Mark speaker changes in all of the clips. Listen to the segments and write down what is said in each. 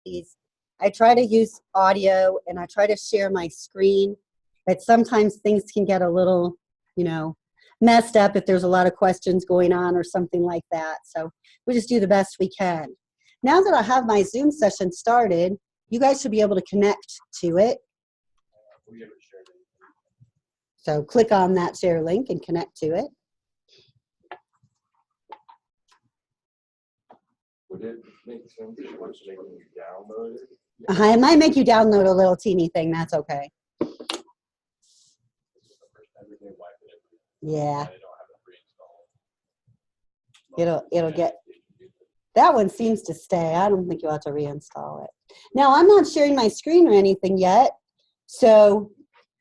Speaker 1: these. I try to use audio and I try to share my screen, but sometimes things can get a little, you know, messed up if there's a lot of questions going on or something like that. So we just do the best we can. Now that I have my Zoom session started, you guys should be able to connect to it. So click on that share link and connect to it.
Speaker 2: Would it make sense if it was making you download it?
Speaker 1: It might make you download a little teeny thing. That's okay. Yeah. It'll get. That one seems to stay. I don't think you'll have to reinstall it. Now, I'm not sharing my screen or anything yet, so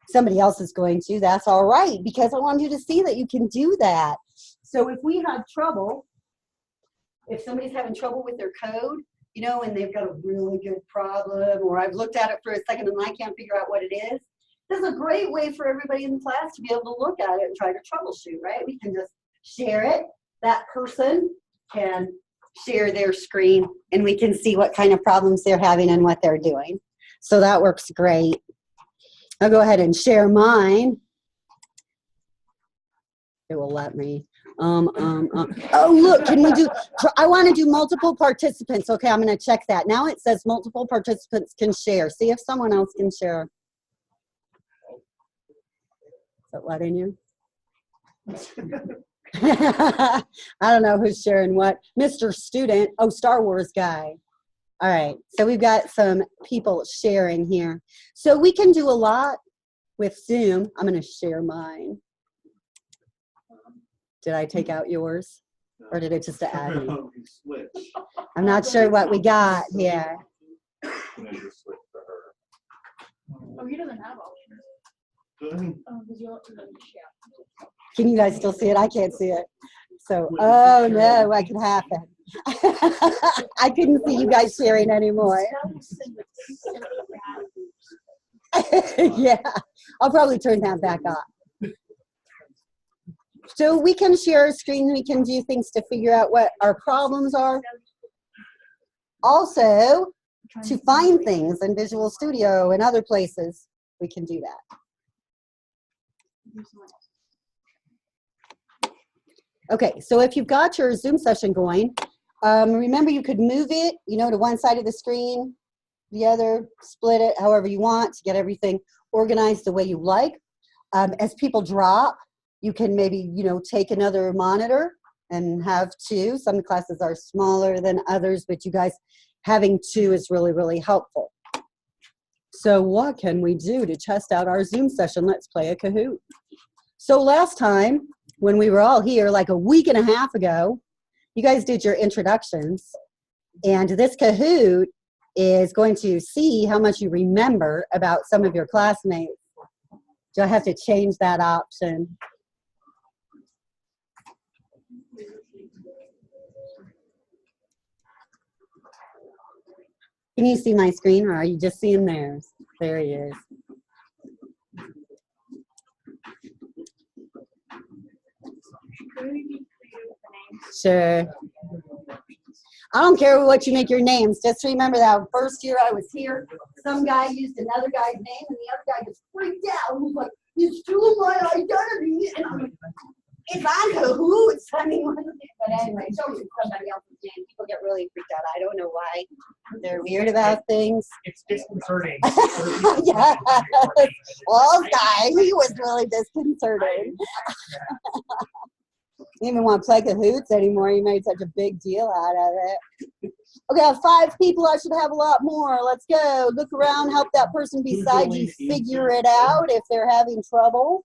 Speaker 1: somebody else is going to. That's all right, because I want you to see that you can do that. So if we have trouble, if somebody's having trouble with their code, you know, and they've got a really good problem, or I've looked at it for a second and I can't figure out what it is, this is a great way for everybody in the class to be able to look at it and try to troubleshoot, right? We can just share it. That person can share their screen and we can see what kind of problems they're having and what they're doing. So that works great. I'll go ahead and share mine. It will let me. Oh, look, can we do, I want to do multiple participants. Okay, I'm going to check that. Now it says multiple participants can share. See if someone else can share. Is it letting you? I don't know who's sharing what. Mr. Student, oh, Star Wars guy. All right, so we've got some people sharing here. So we can do a lot with Zoom. I'm going to share mine. Did I take out yours? Or did it just add me? I'm not sure what we got here.
Speaker 3: Oh, he doesn't have options.
Speaker 1: Can you guys still see it? I can't see it. So, oh no, what could happen? I couldn't see you guys sharing anymore. Yeah, I'll probably turn that back on. So we can share a screen, we can do things to figure out what our problems are. Also, to find things in Visual Studio and other places, we can do that. Okay, so if you've got your Zoom session going, remember you could move it, you know, to one side of the screen, the other, split it however you want to get everything organized the way you like. As people drop, you can maybe, you know, take another monitor and have two. Some classes are smaller than others, but you guys having two is really, really helpful. So what can we do to test out our Zoom session? Let's play a Kahoot. So last time, when we were all here, like a week and a half ago, you guys did your introductions. And this Kahoot is going to see how much you remember about some of your classmates. Do I have to change that option? Can you see my screen, or are you just seeing theirs? There he is. Sure. I don't care what you make your names. Just remember that first year I was here, some guy used another guy's name, and the other guy just freaked out. He was like, "You stole my identity!" And I'm like, "It's on Kahoot." I mean, but anyway, show me somebody else's name. People get really freaked out. I don't know why. They're weird about things.
Speaker 4: It's disconcerting.
Speaker 1: Yeah. Well, guy, he was really disconcerting. He didn't even want to play Kahoots anymore. He made such a big deal out of it. Okay, I have 5 people. I should have a lot more. Let's go. Look around. Help that person beside you figure it out if they're having trouble.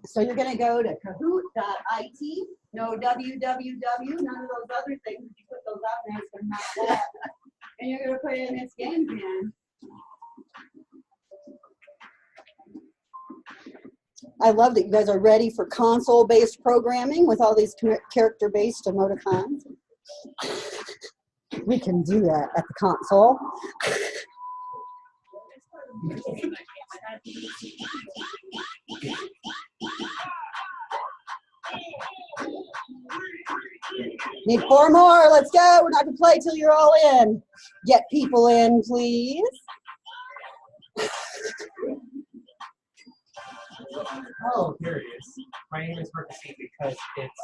Speaker 1: So you're going to go to kahoot.it. No www. None of those other things. If you put those on there, it's going to have that. And you're going to put in this game pan. I love that you guys are ready for console-based programming with all these character-based emoticons. We can do that at the console. Need 4 more. Let's go. We're not going to play till you're all in. Get people in, please.
Speaker 4: Oh, here it is. My name is Marcus because it's.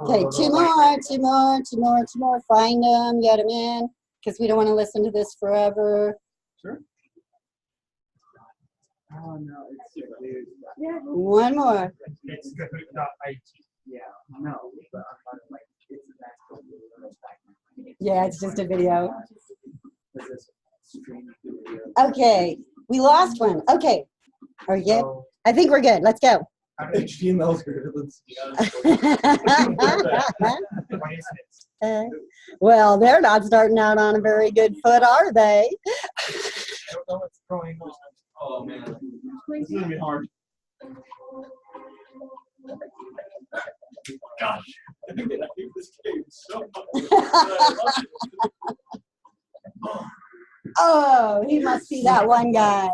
Speaker 1: Okay, 2 more, 2 more, 2 more, 2 more. Find them, get them in, because we don't want to listen to this forever.
Speaker 4: Sure. Oh no, it's weird.
Speaker 1: 1 more.
Speaker 4: It's Kahoot.it. Yeah, no, but I'm like, it's an actual.
Speaker 1: Yeah, it's just a video. Okay, we lost one. Okay, are you good? I think we're good. Let's go.
Speaker 2: HTML's good. Let's
Speaker 1: Well, they're not starting out on a very good foot, are they?
Speaker 4: I don't know what's going on.
Speaker 2: Oh man, this is gonna be hard. Gosh, I hate this game so much.
Speaker 1: Oh, he must be that one guy.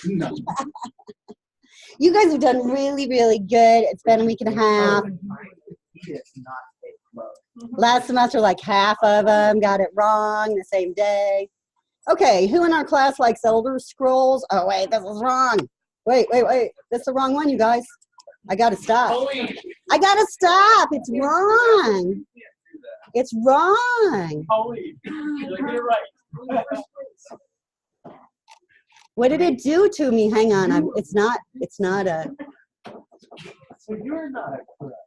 Speaker 2: No.
Speaker 1: You guys have done really, really good. It's been a week and a half. Last semester, like half of them got it wrong the same day. Okay, who in our class likes Elder Scrolls? Oh, wait, this is wrong. Wait. That's the wrong one, you guys. I got to stop. I got to stop. It's wrong. It's wrong.
Speaker 2: Holy, you're get it right.
Speaker 1: What did it do to me? Hang on. It's not a.
Speaker 2: So you're not correct.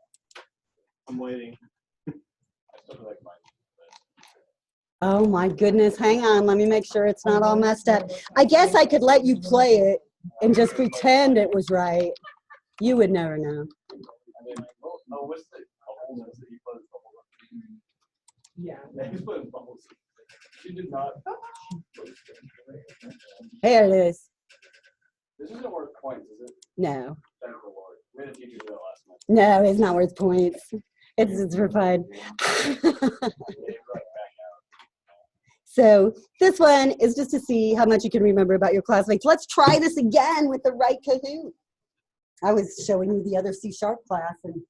Speaker 2: I'm waiting. I still like mine.
Speaker 1: Oh my goodness. Hang on. Let me make sure it's not all messed up. I guess I could let you play it and just pretend it was right. You would never know.
Speaker 2: Oh, what's the bubbles that you put in bubbles? Yeah, he's putting bubbles. She did not.
Speaker 1: Here it is.
Speaker 2: This isn't worth points, is it?
Speaker 1: No.
Speaker 2: Thank the Lord. We had a teacher do that last night.
Speaker 1: No, it's not worth points. It's for fun. So this one is just to see how much you can remember about your classmates. Let's try this again with the right Kahoot. I was showing you the other C# class, and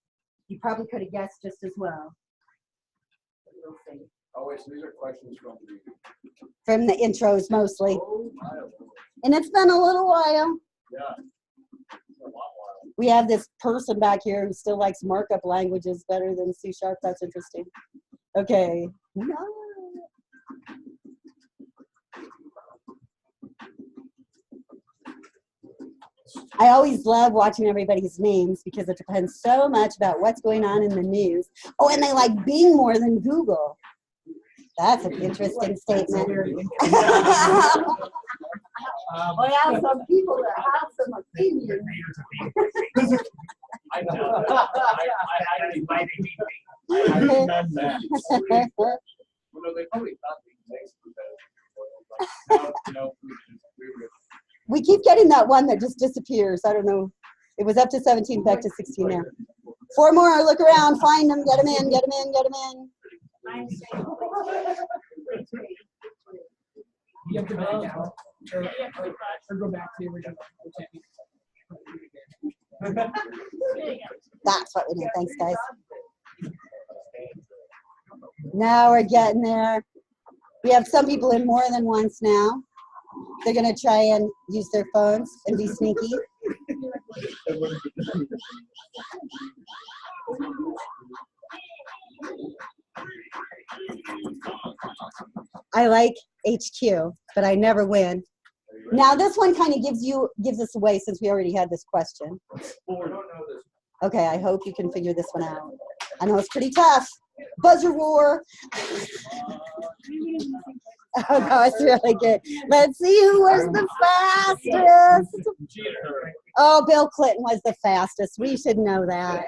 Speaker 1: you probably could have guessed just as well. But we'll see.
Speaker 2: Oh wait, so these are questions
Speaker 1: From the intros mostly.
Speaker 2: Oh,
Speaker 1: And it's been a little while.
Speaker 2: yeah. It's a lot while.
Speaker 1: We have this person back here who still likes markup languages better than C#. That's interesting. Okay. No. I always love watching everybody's names because it depends so much about what's going on in the news. Oh, and they like Bing more than Google. That's an interesting statement. We have some people that have some opinions.
Speaker 2: I know. I didn't know that. Well, no, they probably thought they takes better. No,
Speaker 1: We keep getting that one that just disappears. I don't know. It was up to 17, back to 16 now. 4 more. Look around. Find them. Get them in. Get them in. Get them in.
Speaker 4: You have to back out or go back to the original.
Speaker 1: That's what we need. Thanks, guys. Now we're getting there. We have some people in more than once now. They're going to try and use their phones and be sneaky. I like HQ, but I never win. Now this one kind of gives us away since we already had this question. Okay, I hope you can figure this one out. I know it's pretty tough. Buzzer roar. Oh no, it's really good. Let's see who was the fastest. Oh, Bill Clinton was the fastest. We should know that.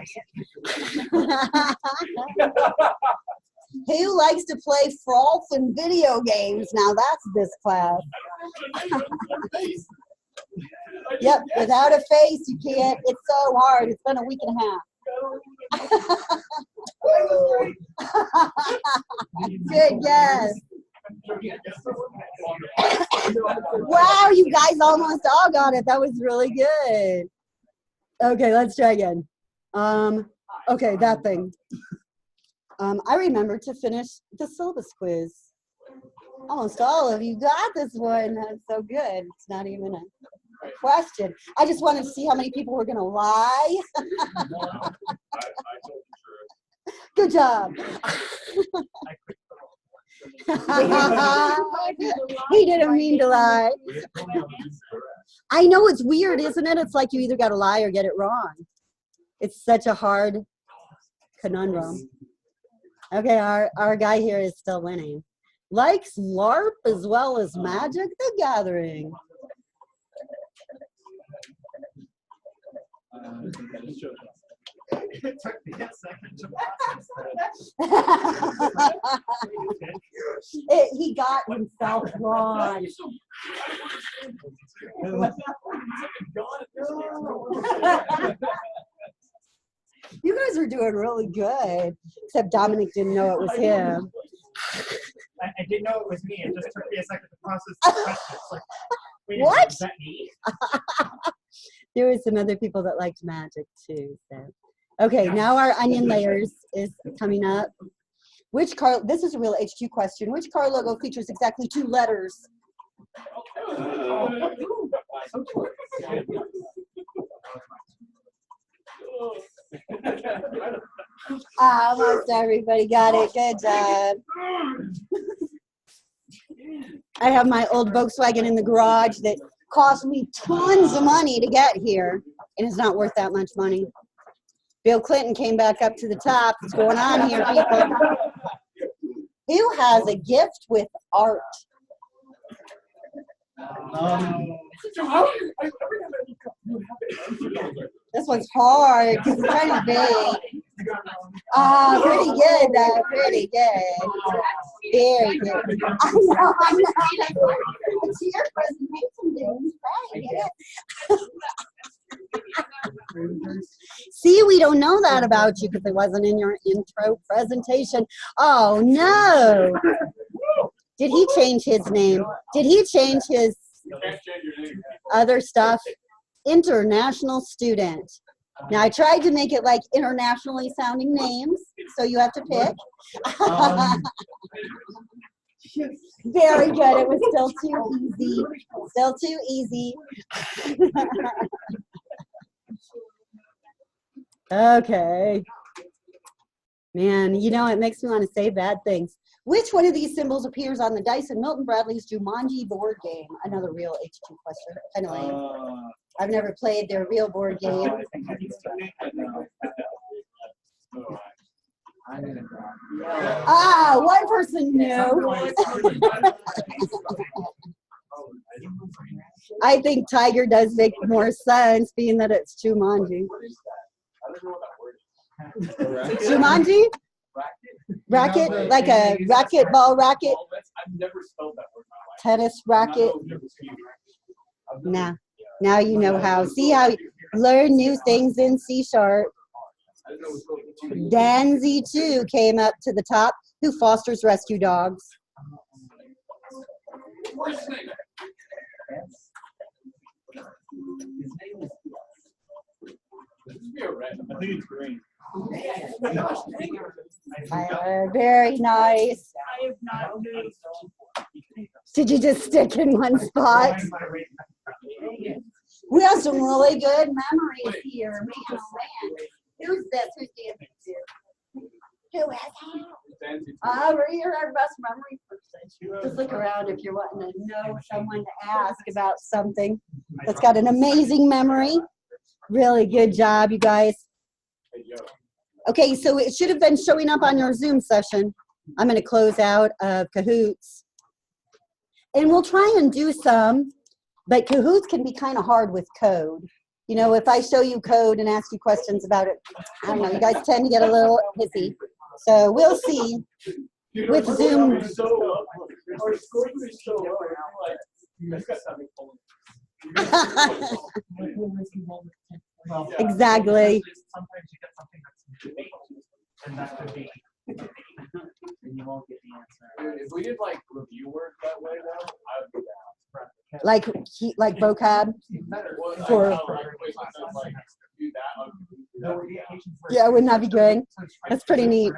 Speaker 1: Who likes to play frolf and video games? Now that's this class. Yep, without a face, you can't. It's so hard. It's been a week and a half. Good guess. Wow, you guys almost all got it. That was really good. Okay, let's try again. Okay, that thing. I remember to finish the syllabus quiz. Almost all of you got this one. That's so good. It's not even a question. I just wanted to see how many people were going to lie.
Speaker 2: I told the truth.
Speaker 1: Good job. He didn't mean to lie. I know it's weird, isn't it? It's like you either got to lie or get it wrong. It's such a hard conundrum. Okay, our guy here is still winning. Likes LARP as well as Magic the Gathering.
Speaker 4: It took me a second to process that.
Speaker 1: He got himself wrong. You guys are doing really good, except Dominic didn't know it was him.
Speaker 4: I didn't know it was me. It just took me a second to process the questions. Like, wait,
Speaker 1: What?
Speaker 4: Is that me?
Speaker 1: There were some other people that liked Magic too. So, okay, now our onion layers is coming up. Which car? This is a real HQ question. Which car logo features exactly 2 letters? Almost everybody got it. Good job. I have my old Volkswagen in the garage that cost me tons of money to get here, and it's not worth that much money. Bill Clinton came back up to the top. What's going on here, people? Who has a gift with art? This one's hard because it's kind of big. Pretty good, though. Pretty good. Very good. I know. It's your presentation day. Right? See, we don't know that about you because it wasn't in your intro presentation. Oh, no. Did he change his name? Did he change his other stuff? International student. Now, I tried to make it like internationally sounding names, so you have to pick. Very good. It was still too easy. Still too easy. Okay. Man, you know, it makes me want to say bad things. Which one of these symbols appears on the dice in Milton Bradley's Jumanji board game? Another real H2 question. Kind of lame. I've never played their real board game. One person knew. I think tiger does make more sense, being that it's Jumanji. Jumanji? Racket? Like a racquetball racket?
Speaker 2: I've never spelled that word in my life.
Speaker 1: Tennis racket? Nah. Now you know how. See how you learn new things in C#. Danzy, too, came up to the top, who fosters rescue dogs.
Speaker 2: I think it's green.
Speaker 1: Very nice.
Speaker 3: I have not moved.
Speaker 1: Did you just stick in one spot? We have some really good memories here. Man, oh man. Who's this? Who's dancing to? Who is that? You're our best memory person. Just look around if you're wanting to know someone to ask about something that's got an amazing memory. Really good job, you guys. Okay, so it should have been showing up on your Zoom session. I'm going to close out of Kahoots. And we'll try and do some, but Kahoots can be kind of hard with code. You know, if I show you code and ask you questions about it, I don't know, you guys tend to get a little hissy. So we'll see with Zoom. Exactly.
Speaker 4: Sometimes you get something that's debate, and that could be, and you won't get the answer.
Speaker 2: If we did like review work that way, though, I would be down.
Speaker 1: Like vocab? For, yeah, wouldn't that be good? That's pretty neat.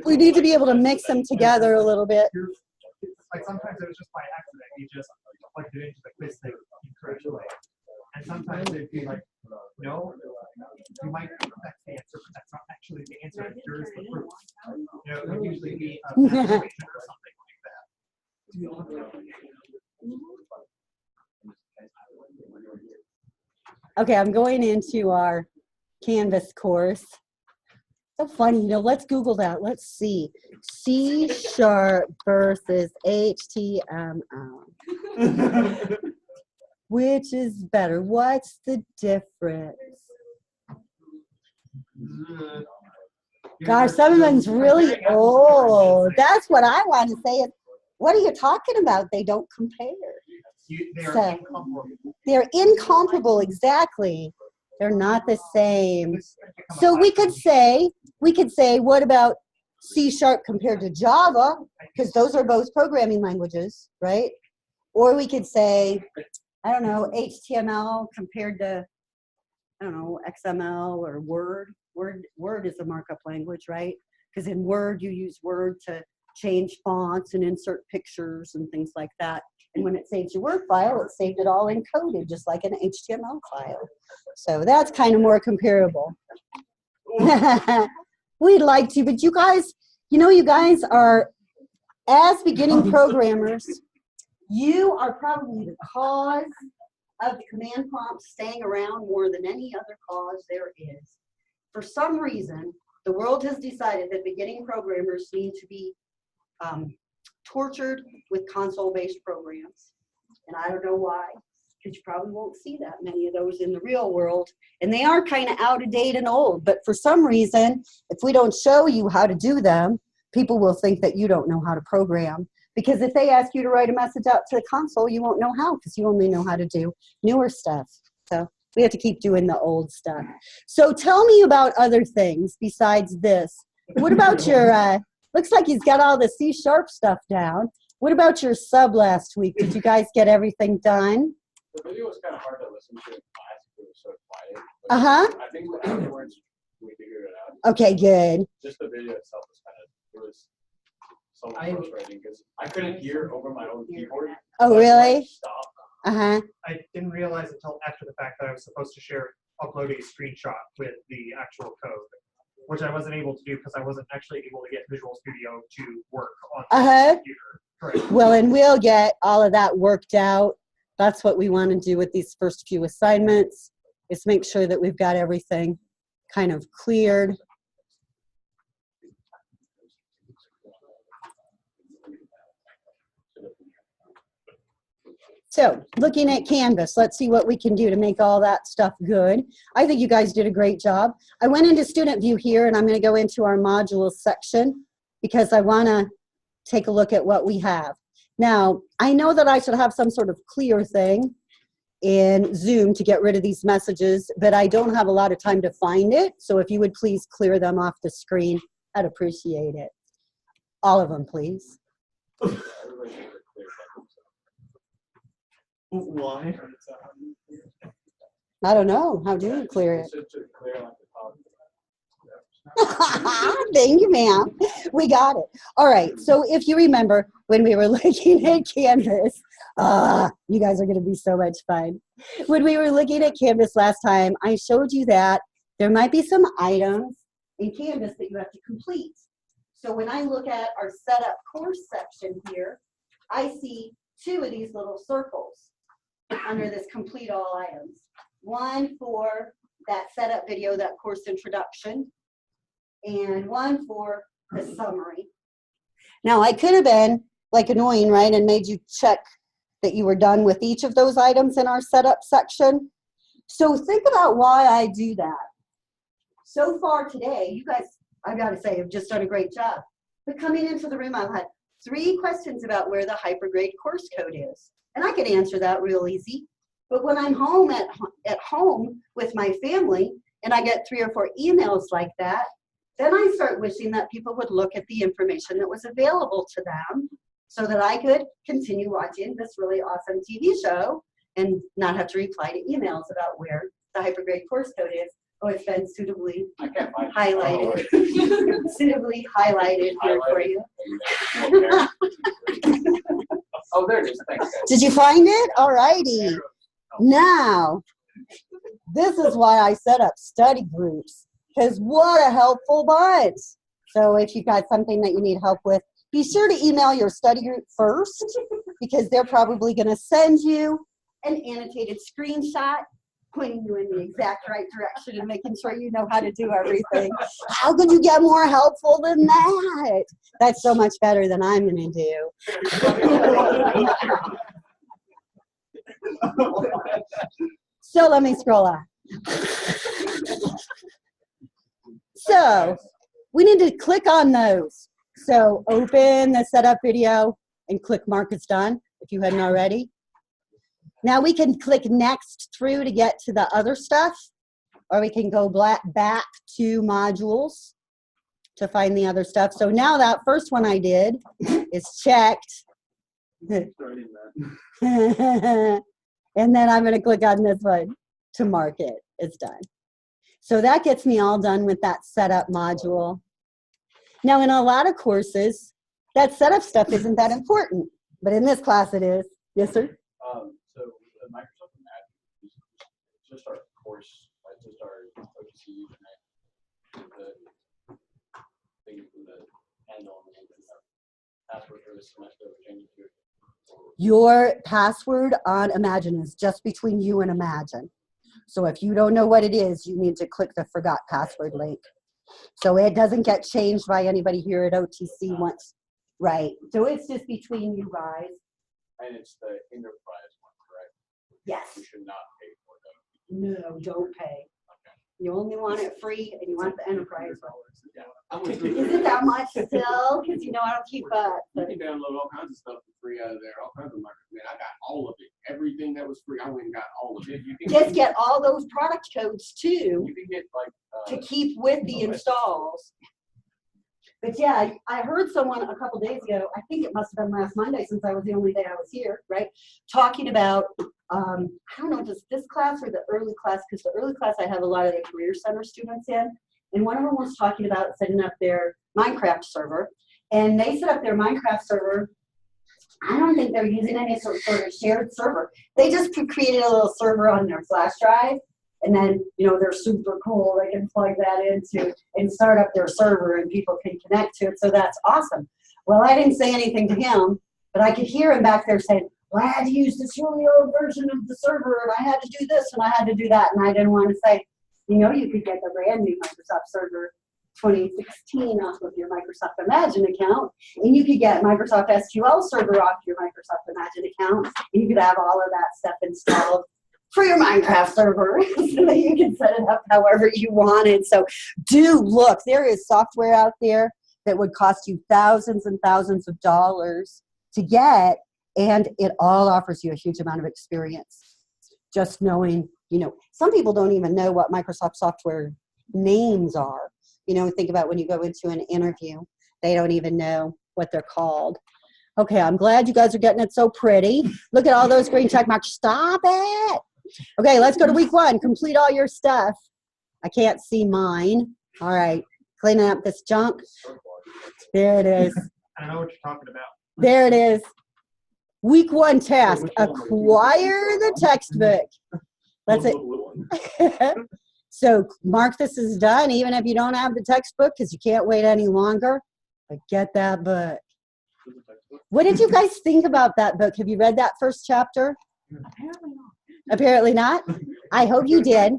Speaker 1: We need to be able to mix them together a little bit.
Speaker 4: Like sometimes it was just by accident. You just plugged it into the quiz thing incorrectly. And sometimes it'd be like, no, you might think that's the answer, but that's not actually the answer. Here's the proof. You know, it would usually be a math equation or something like that.
Speaker 1: Okay, I'm going into our Canvas course. So funny, you know, let's Google that. Let's see. C# versus HTML. Which is better? What's the difference? Gosh, some of them's really old. That's what I want to say. What are you talking about? They don't compare.
Speaker 4: They're incomparable.
Speaker 1: They're incomparable, exactly. They're not the same. So we could say, what about C# compared to Java? Because those are both programming languages, right? Or we could say, I don't know, HTML compared to, I don't know, XML or Word. Word is a markup language, right? Because in Word, you use Word to change fonts and insert pictures and things like that. And when it saves your Word file, it saved it all encoded, just like an HTML file. So that's kind of more comparable. We'd like to, but you guys, you know, you guys are, as beginning programmers, you are probably the cause of the command prompt staying around more than any other cause there is. For some reason, the world has decided that beginning programmers need to be tortured with console-based programs. And I don't know why, because you probably won't see that many of those in the real world. And they are kind of out of date and old, but for some reason, if we don't show you how to do them, people will think that you don't know how to program. Because if they ask you to write a message out to the console, you won't know how, because you only know how to do newer stuff. So we have to keep doing the old stuff. So tell me about other things besides this. What about your, looks like he's got all the C# stuff down. What about your sub last week? Did you guys get everything done?
Speaker 2: The video was kind of hard to listen to in class because it was so quiet. I think afterwards we figured it out.
Speaker 1: Okay, good.
Speaker 2: Just the video itself was kind of, it was somewhat frustrating because I couldn't hear over my own keyboard.
Speaker 1: Oh, really?
Speaker 2: Stop.
Speaker 4: I didn't realize until after the fact that I was supposed to upload a screenshot with the actual code, which I wasn't able to do because I wasn't actually able to get Visual Studio to work on the computer. Correct.
Speaker 1: Well, and we'll get all of that worked out. That's what we want to do with these first few assignments, is make sure that we've got everything kind of cleared. So looking at Canvas, let's see what we can do to make all that stuff good. I think you guys did a great job. I went into Student View here, and I'm going to go into our modules section because I want to take a look at what we have. Now, I know that I should have some sort of clear thing in Zoom to get rid of these messages, but I don't have a lot of time to find it. So if you would please clear them off the screen, I'd appreciate it. All of them, please.
Speaker 4: Why?
Speaker 1: I don't know. How do you clear it? Thank you, ma'am. We got it. All right. So if you remember when we were looking at Canvas, you guys are going to be so much fun. When we were looking at Canvas last time, I showed you that there might be some items in Canvas that you have to complete. So when I look at our setup course section here, I see two of these little circles under this complete all items. One for that setup video, that course introduction, and one for the summary. Now, I could have been like annoying, right, and made you check that you were done with each of those items in our setup section. So think about why I do that. So far today, you guys, I gotta say, have just done a great job. But coming into the room, I've had 3 questions about where the hypergrade course code is. And I can answer that real easy. But when I'm home at home with my family, and I get 3 or 4 emails like that, then I start wishing that people would look at the information that was available to them so that I could continue watching this really awesome TV show and not have to reply to emails about where the hypergrade course code is. Oh, it's been suitably
Speaker 2: I can't find
Speaker 1: highlighted, suitably highlighted here for you.
Speaker 2: Oh, there it is. Thanks, guys.
Speaker 1: Did you find it? All righty. Now, this is why I set up study groups, because what a helpful bunch. So if you've got something that you need help with, be sure to email your study group first, because they're probably going to send you an annotated screenshot pointing you in the exact right direction and making sure you know how to do everything. How could you get more helpful than that? That's so much better than I'm going to do. So let me scroll on. So we need to click on those. So open the setup video and click Mark It's Done if you hadn't already. Now we can click next through to get to the other stuff, or we can go back to modules to find the other stuff. So now that first one I did is checked. And then I'm going to click on this one to mark it. It's done. So that gets me all done with that setup module. Now in a lot of courses, that setup stuff isn't that important, but in this class it is. Yes, sir?
Speaker 2: So the Microsoft Imagine is just our course, like just our OTC username, the thing for the handle and the password for the semester, change it to.
Speaker 1: Your password on Imagine is just between you and Imagine. So if you don't know what it is, you need to click the forgot password link. So it doesn't get changed by anybody here at OTC once. Right. So it's just between you guys.
Speaker 2: And it's the enterprise one, correct?
Speaker 1: Yes.
Speaker 2: You should not pay for that.
Speaker 1: No, don't pay.
Speaker 2: Okay.
Speaker 1: You only want it free and you want the enterprise.
Speaker 2: Yeah. I went
Speaker 1: Is
Speaker 2: through
Speaker 1: it that much still? Because you know I don't keep up.
Speaker 2: You
Speaker 1: But
Speaker 2: can download all kinds of stuff for free out of there, all kinds of markets. Man, I got all of it. Everything that was free, I went and got all of it. You can
Speaker 1: just get all those product codes too
Speaker 2: You can get like
Speaker 1: to keep with the installs. But yeah, I heard someone a couple days ago, I think it must have been last Monday since I was the only day I was here, right? Talking about, I don't know, just this class or the early class, because the early class I have a lot of the Career Center students in. And one of them was talking about setting up their Minecraft server. And they set up their Minecraft server. I don't think they're using any sort of shared server. They just created a little server on their flash drive. And then, you know, they're super cool. They can plug that into and start up their server and people can connect to it. So that's awesome. Well, I didn't say anything to him, but I could hear him back there saying, well, I had to use this really old version of the server and I had to do this and I had to do that. And I didn't want to say, you know, you could get the brand new Microsoft Server 2016 off of your Microsoft Imagine account. And you could get Microsoft SQL Server off your Microsoft Imagine account. And you could have all of that stuff installed for your Minecraft server so that you can set it up however you wanted. So do look, there is software out there that would cost you thousands and thousands of dollars to get, and it all offers you a huge amount of experience. Just knowing, you know, some people don't even know what Microsoft software names are. You know, think about when you go into an interview, they don't even know what they're called. Okay, I'm glad you guys are getting it so pretty. Look at all those green check marks. Stop it. Okay, let's go to week one. Complete all your stuff. I can't see mine. All right, cleaning up this junk. There it is.
Speaker 4: I know what you're talking about.
Speaker 1: There it is. Week one task, acquire the textbook. That's it. So mark this is done, even if you don't have the textbook, because you can't wait any longer. But get that book. What did you guys think about that book? Have you read that first chapter?
Speaker 3: Apparently not.
Speaker 1: Apparently not. I hope you did,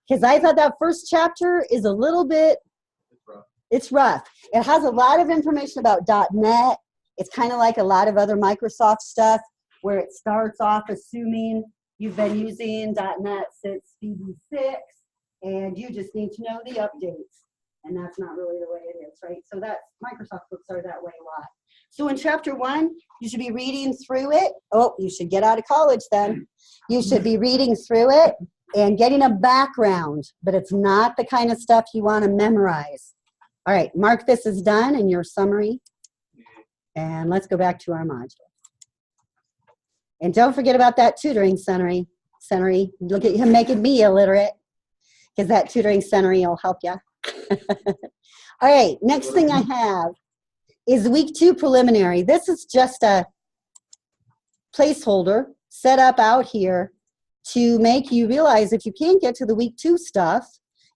Speaker 1: because I thought that first chapter is a little bit, it's rough. It has a lot of information about .NET. It's kind of like a lot of other Microsoft stuff, where it starts off assuming you've been using .NET since VB6, and you just need to know the updates. And that's not really the way it is, right? So that's, Microsoft books are that way a lot. So in chapter one, you should be reading through it. Oh, you should get out of college then. You should be reading through it and getting a background, but it's not the kind of stuff you want to memorize. All right, mark this as done in your summary. And let's go back to our module. And don't forget about that tutoring summary. Look at him making me illiterate, because that tutoring summary will help you. All right, next thing I have is week 2 preliminary. This is just a placeholder set up out here to make you realize if you can't get to the week 2 stuff,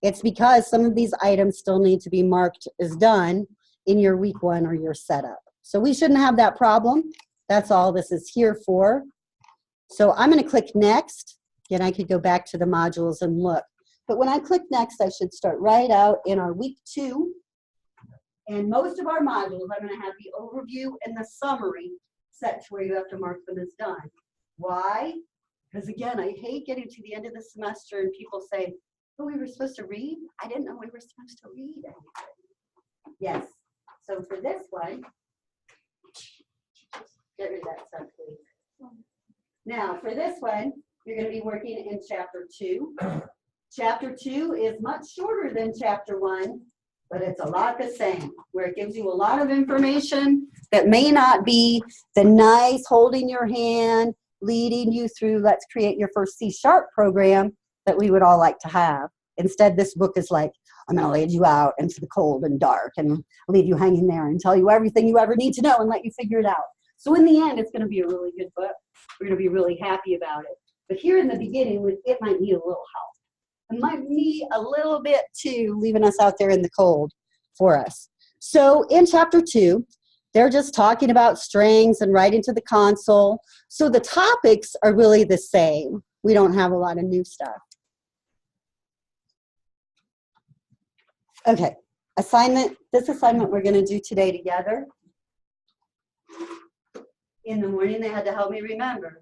Speaker 1: it's because some of these items still need to be marked as done in your week 1 or your setup. So we shouldn't have that problem. That's all this is here for. So I'm going to click next. Again, I could go back to the modules and look. But when I click next, I should start right out in our week 2. And most of our modules, I'm going to have the overview and the summary set to where you have to mark them as done. Why? Because again, I hate getting to the end of the semester and people say, oh, we were supposed to read? I didn't know we were supposed to read anything. Yes. So for this one, get rid of that stuff, please. Now, for this one, you're going to be working in Chapter 2. Chapter 2 is much shorter than Chapter 1, but it's a lot the same, where it gives you a lot of information that may not be the nice holding your hand, leading you through let's create your first C# program that we would all like to have. Instead, this book is like, I'm going to lead you out into the cold and dark and leave you hanging there and tell you everything you ever need to know and let you figure it out. So in the end, it's going to be a really good book. We're going to be really happy about it. But here in the beginning, it might need a little help. It might need a little bit too, leaving us out there in the cold for us. So in Chapter 2, they're just talking about strings and writing to the console. So the topics are really the same. We don't have a lot of new stuff. Okay, assignment. This assignment we're going to do today together. In the morning, they had to help me remember.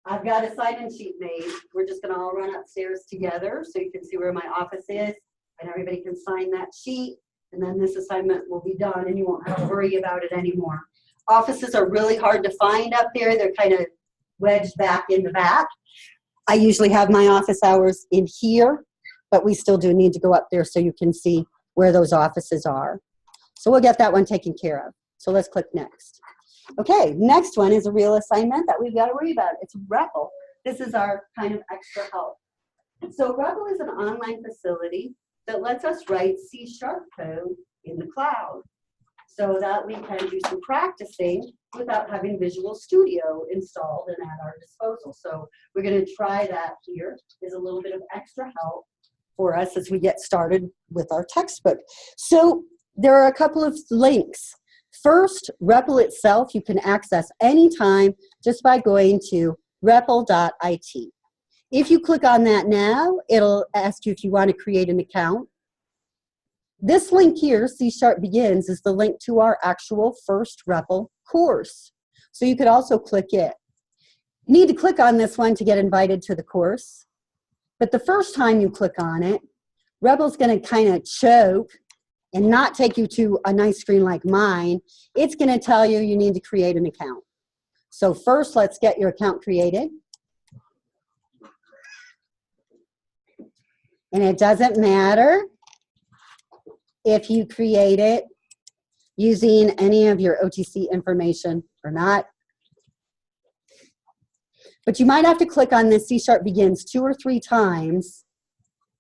Speaker 1: I've got a sign-in sheet made. We're just going to all run upstairs together so you can see where my office is, and everybody can sign that sheet, and then this assignment will be done, and you won't have to worry about it anymore. Offices are really hard to find up there. They're kind of wedged back in the back. I usually have my office hours in here, but we still do need to go up there so you can see where those offices are. So we'll get that one taken care of. So let's click next. Okay, next one is a real assignment that we've got to worry about. It's repl. This is our kind of extra help. So repl is an online facility that lets us write C# code in the cloud so that we can do some practicing without having Visual Studio installed and at our disposal. So we're going to try that here. There's a little bit of extra help for us as we get started with our textbook. So there are a couple of links. First, repl itself you can access anytime just by going to repl.it. If you click on that now, it'll ask you if you want to create an account. This link here, C# Begins, is the link to our actual first repl course. So you could also click it. You need to click on this one to get invited to the course. But the first time you click on it, repl's going to kind of choke and not take you to a nice screen like mine. It's going to tell you you need to create an account. So first, let's get your account created. And it doesn't matter if you create it using any of your OTC information or not. But you might have to click on this C# Begins 2 or 3 times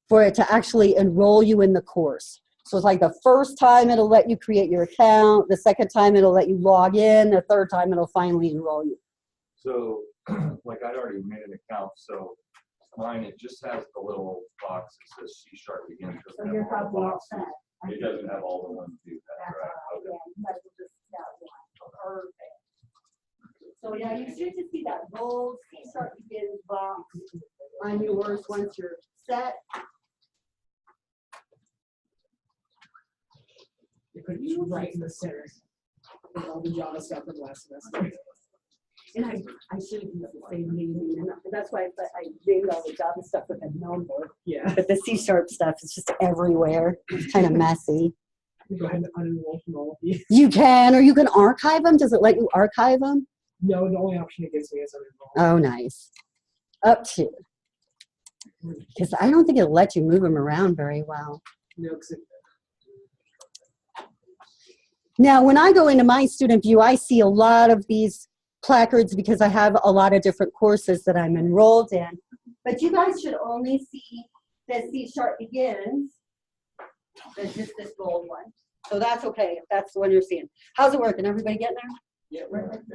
Speaker 1: for it to actually enroll you in the course. So it's like the first time it'll let you create your account, the second time it'll let you log in, the third time it'll finally enroll you.
Speaker 5: So, like I'd already made an account, so mine, it just has the little box that says C# Begins.
Speaker 1: So you're probably all set.
Speaker 5: It doesn't have all the ones you have, right? Okay.
Speaker 1: Yeah, you might as well just that one. Perfect. So yeah, you should just see that gold C# Begins box on yours once you're set.
Speaker 4: You put it right in the center. With all the Java stuff from last semester.
Speaker 1: And I should have used the same naming, and that's why I named all the Java stuff with a number.
Speaker 4: Yeah.
Speaker 1: But the C# stuff is just everywhere. It's kind of messy.
Speaker 4: You go ahead and unenroll from all of these.
Speaker 1: You can, or you can archive them. Does it let you archive them?
Speaker 4: No, the only option it gives me is unenroll.
Speaker 1: Oh, nice. Up to. Because I don't think it'll let you move them around very well.
Speaker 4: No, because it
Speaker 1: Now, when I go into my student view, I see a lot of these placards because I have a lot of different courses that I'm enrolled in. But you guys should only see that C# Begins than just this gold one. So that's okay, if that's the one you're seeing. How's it working? Everybody getting there?
Speaker 2: Yeah.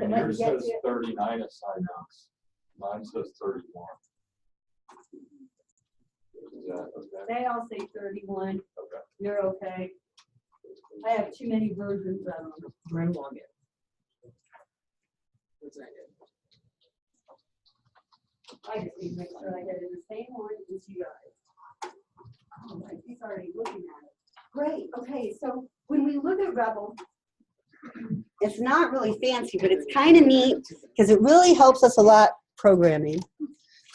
Speaker 5: And
Speaker 1: Let
Speaker 5: yours
Speaker 1: me get
Speaker 5: says
Speaker 1: to it.
Speaker 5: 39 assignments. Mine says 31. Is that okay?
Speaker 1: They all say 31.
Speaker 5: Okay.
Speaker 1: You're okay. I have too many versions of them.
Speaker 6: Run login. What's that?
Speaker 1: I just need to make sure I get in the same one as you guys. All right, he's already looking at it. Great, okay, so when we look at Rebel, it's not really fancy, but it's kind of neat because it really helps us a lot programming.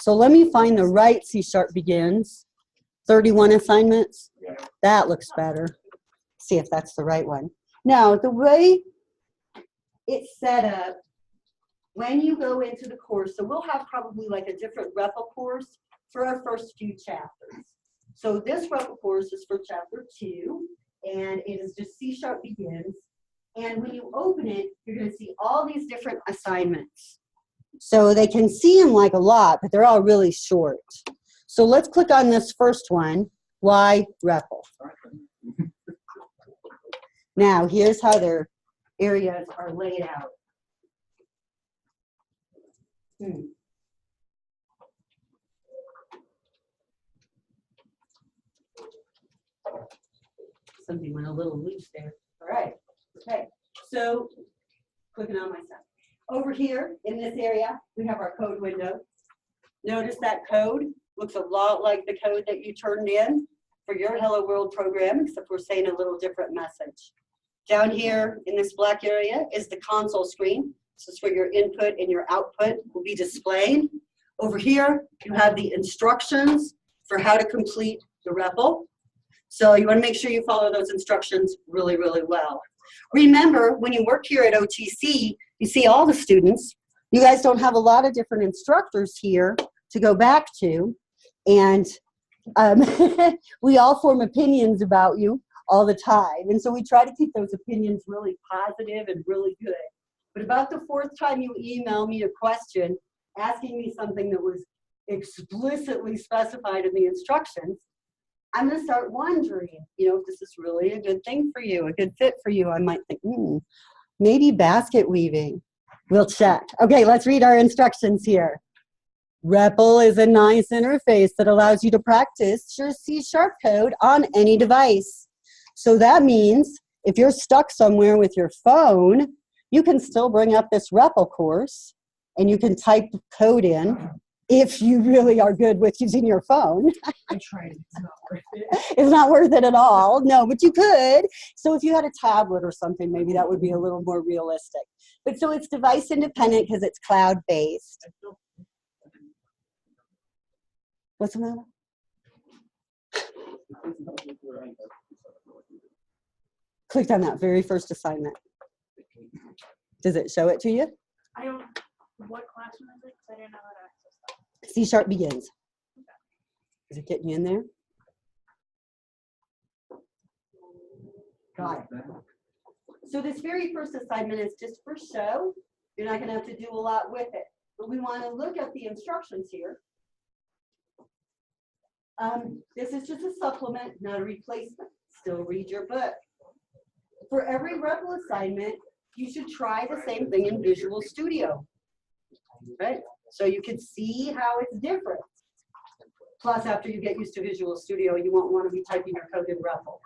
Speaker 1: So let me find the right C# begins. 31 assignments. That looks better. See if that's the right one. Now, the way it's set up, when you go into the course, so we'll have probably like a different REPL course for our first few chapters. So this REPL course is for chapter 2, and it is just C# begins. And when you open it, you're going to see all these different assignments. So they can seem like a lot, but they're all really short. So let's click on this first one, why REPL. Now, here's how their areas are laid out. Something went a little loose there. All right. Okay. So, clicking on my stuff. Over here in this area, we have our code window. Notice that code looks a lot like the code that you turned in for your Hello World program, except we're saying a little different message. Down here in this black area is the console screen. This is where your input and your output will be displayed. Over here, you have the instructions for how to complete the REPL. So you want to make sure you follow those instructions really, really well. Remember, when you work here at OTC, you see all the students. You guys don't have a lot of different instructors here to go back to. And we all form opinions about you all the time. And so we try to keep those opinions really positive and really good. But about the 4th time you email me a question asking me something that was explicitly specified in the instructions, I'm going to start wondering, you know, if this is really a good thing for you, a good fit for you. I might think, maybe basket weaving. We'll check. Okay, let's read our instructions here. REPL is a nice interface that allows you to practice your C# code on any device. So that means if you're stuck somewhere with your phone, you can still bring up this REPL course and you can type the code in if you really are good with using your phone.
Speaker 4: I tried, it's not worth it.
Speaker 1: It's not worth it at all. No, but you could. So if you had a tablet or something, maybe that would be a little more realistic. But so it's device independent because it's cloud-based. What's the matter? Clicked on that very first assignment. Does it show it to you?
Speaker 3: I don't, what classroom is it? 'Cause I didn't know how to access that.
Speaker 1: C# begins. Is it getting you in there? Got it. So this very first assignment is just for show. You're not going to have to do a lot with it. But we want to look at the instructions here. This is just a supplement, not a replacement. Still read your book. For every REPL assignment, you should try the same thing in Visual Studio. Right? So you can see how it's different. Plus, after you get used to Visual Studio, you won't want to be typing your code in REPL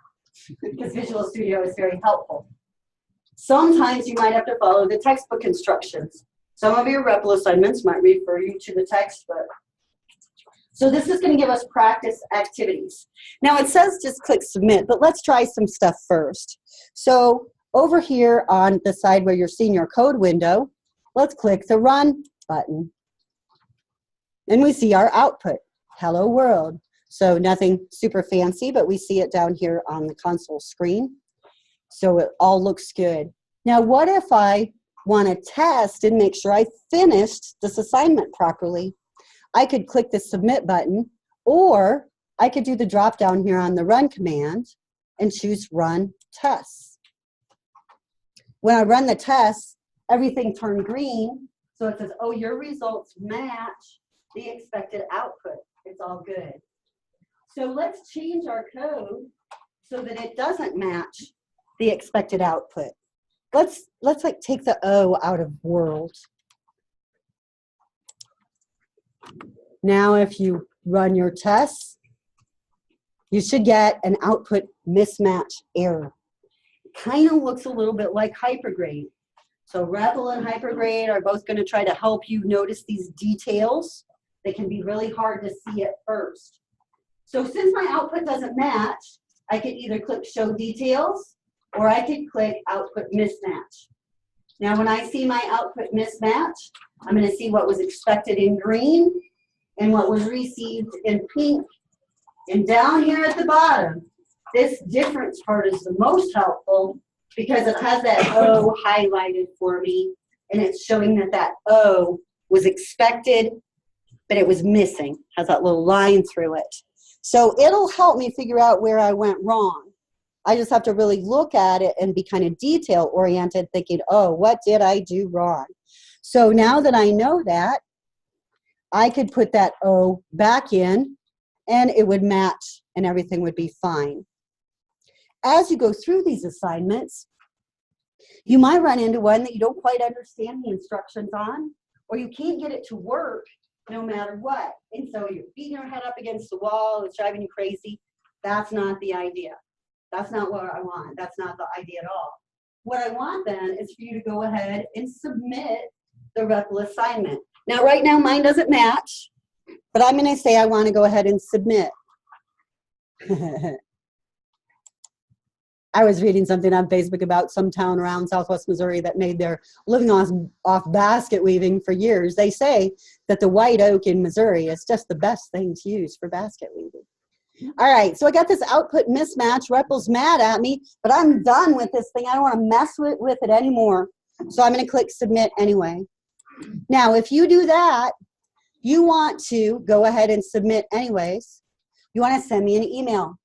Speaker 1: because Visual Studio is very helpful. Sometimes you might have to follow the textbook instructions. Some of your REPL assignments might refer you to the textbook. So this is going to give us practice activities. Now it says just click submit, but let's try some stuff first. So over here on the side where you're seeing your code window, let's click the run button. And we see our output, hello world. So nothing super fancy, but we see it down here on the console screen. So it all looks good. Now what if I want to test and make sure I finished this assignment properly? I could click the submit button, or I could do the drop down here on the run command and choose run tests. When I run the tests, everything turned green. So it says, oh, your results match the expected output. It's all good. So let's change our code so that it doesn't match the expected output. Let's like take the O out of world. Now if you run your tests, you should get an output mismatch error. It kind of looks a little bit like hypergrade. So repl and hypergrade are both going to try to help you notice these details. They can be really hard to see at first. So since my output doesn't match, I could either click show details or I could click output mismatch. Now when I see my output mismatch, I'm going to see what was expected in green and what was received in pink. And down here at the bottom, this difference part is the most helpful because it has that O highlighted for me, and it's showing that that O was expected, but it was missing. Has that little line through it. So it'll help me figure out where I went wrong. I just have to really look at it and be kind of detail-oriented, thinking, oh, what did I do wrong? So now that I know that, I could put that O back in, and it would match, and everything would be fine. As you go through these assignments, you might run into one that you don't quite understand the instructions on, or you can't get it to work no matter what. And so you're beating your head up against the wall, it's driving you crazy. That's not the idea. That's not what I want. That's not the idea at all. What I want then is for you to go ahead and submit the repl assignment. Now right now mine doesn't match, but I'm going to say I want to go ahead and submit. I was reading something on Facebook about some town around Southwest Missouri that made their living off basket weaving for years. They say that the white oak in Missouri is just the best thing to use for basket weaving. All right, so I got this output mismatch. repl's mad at me, but I'm done with this thing. I don't want to mess with it anymore. So I'm going to click submit anyway. Now, if you do that, you want to go ahead and submit anyways. You want to send me an email.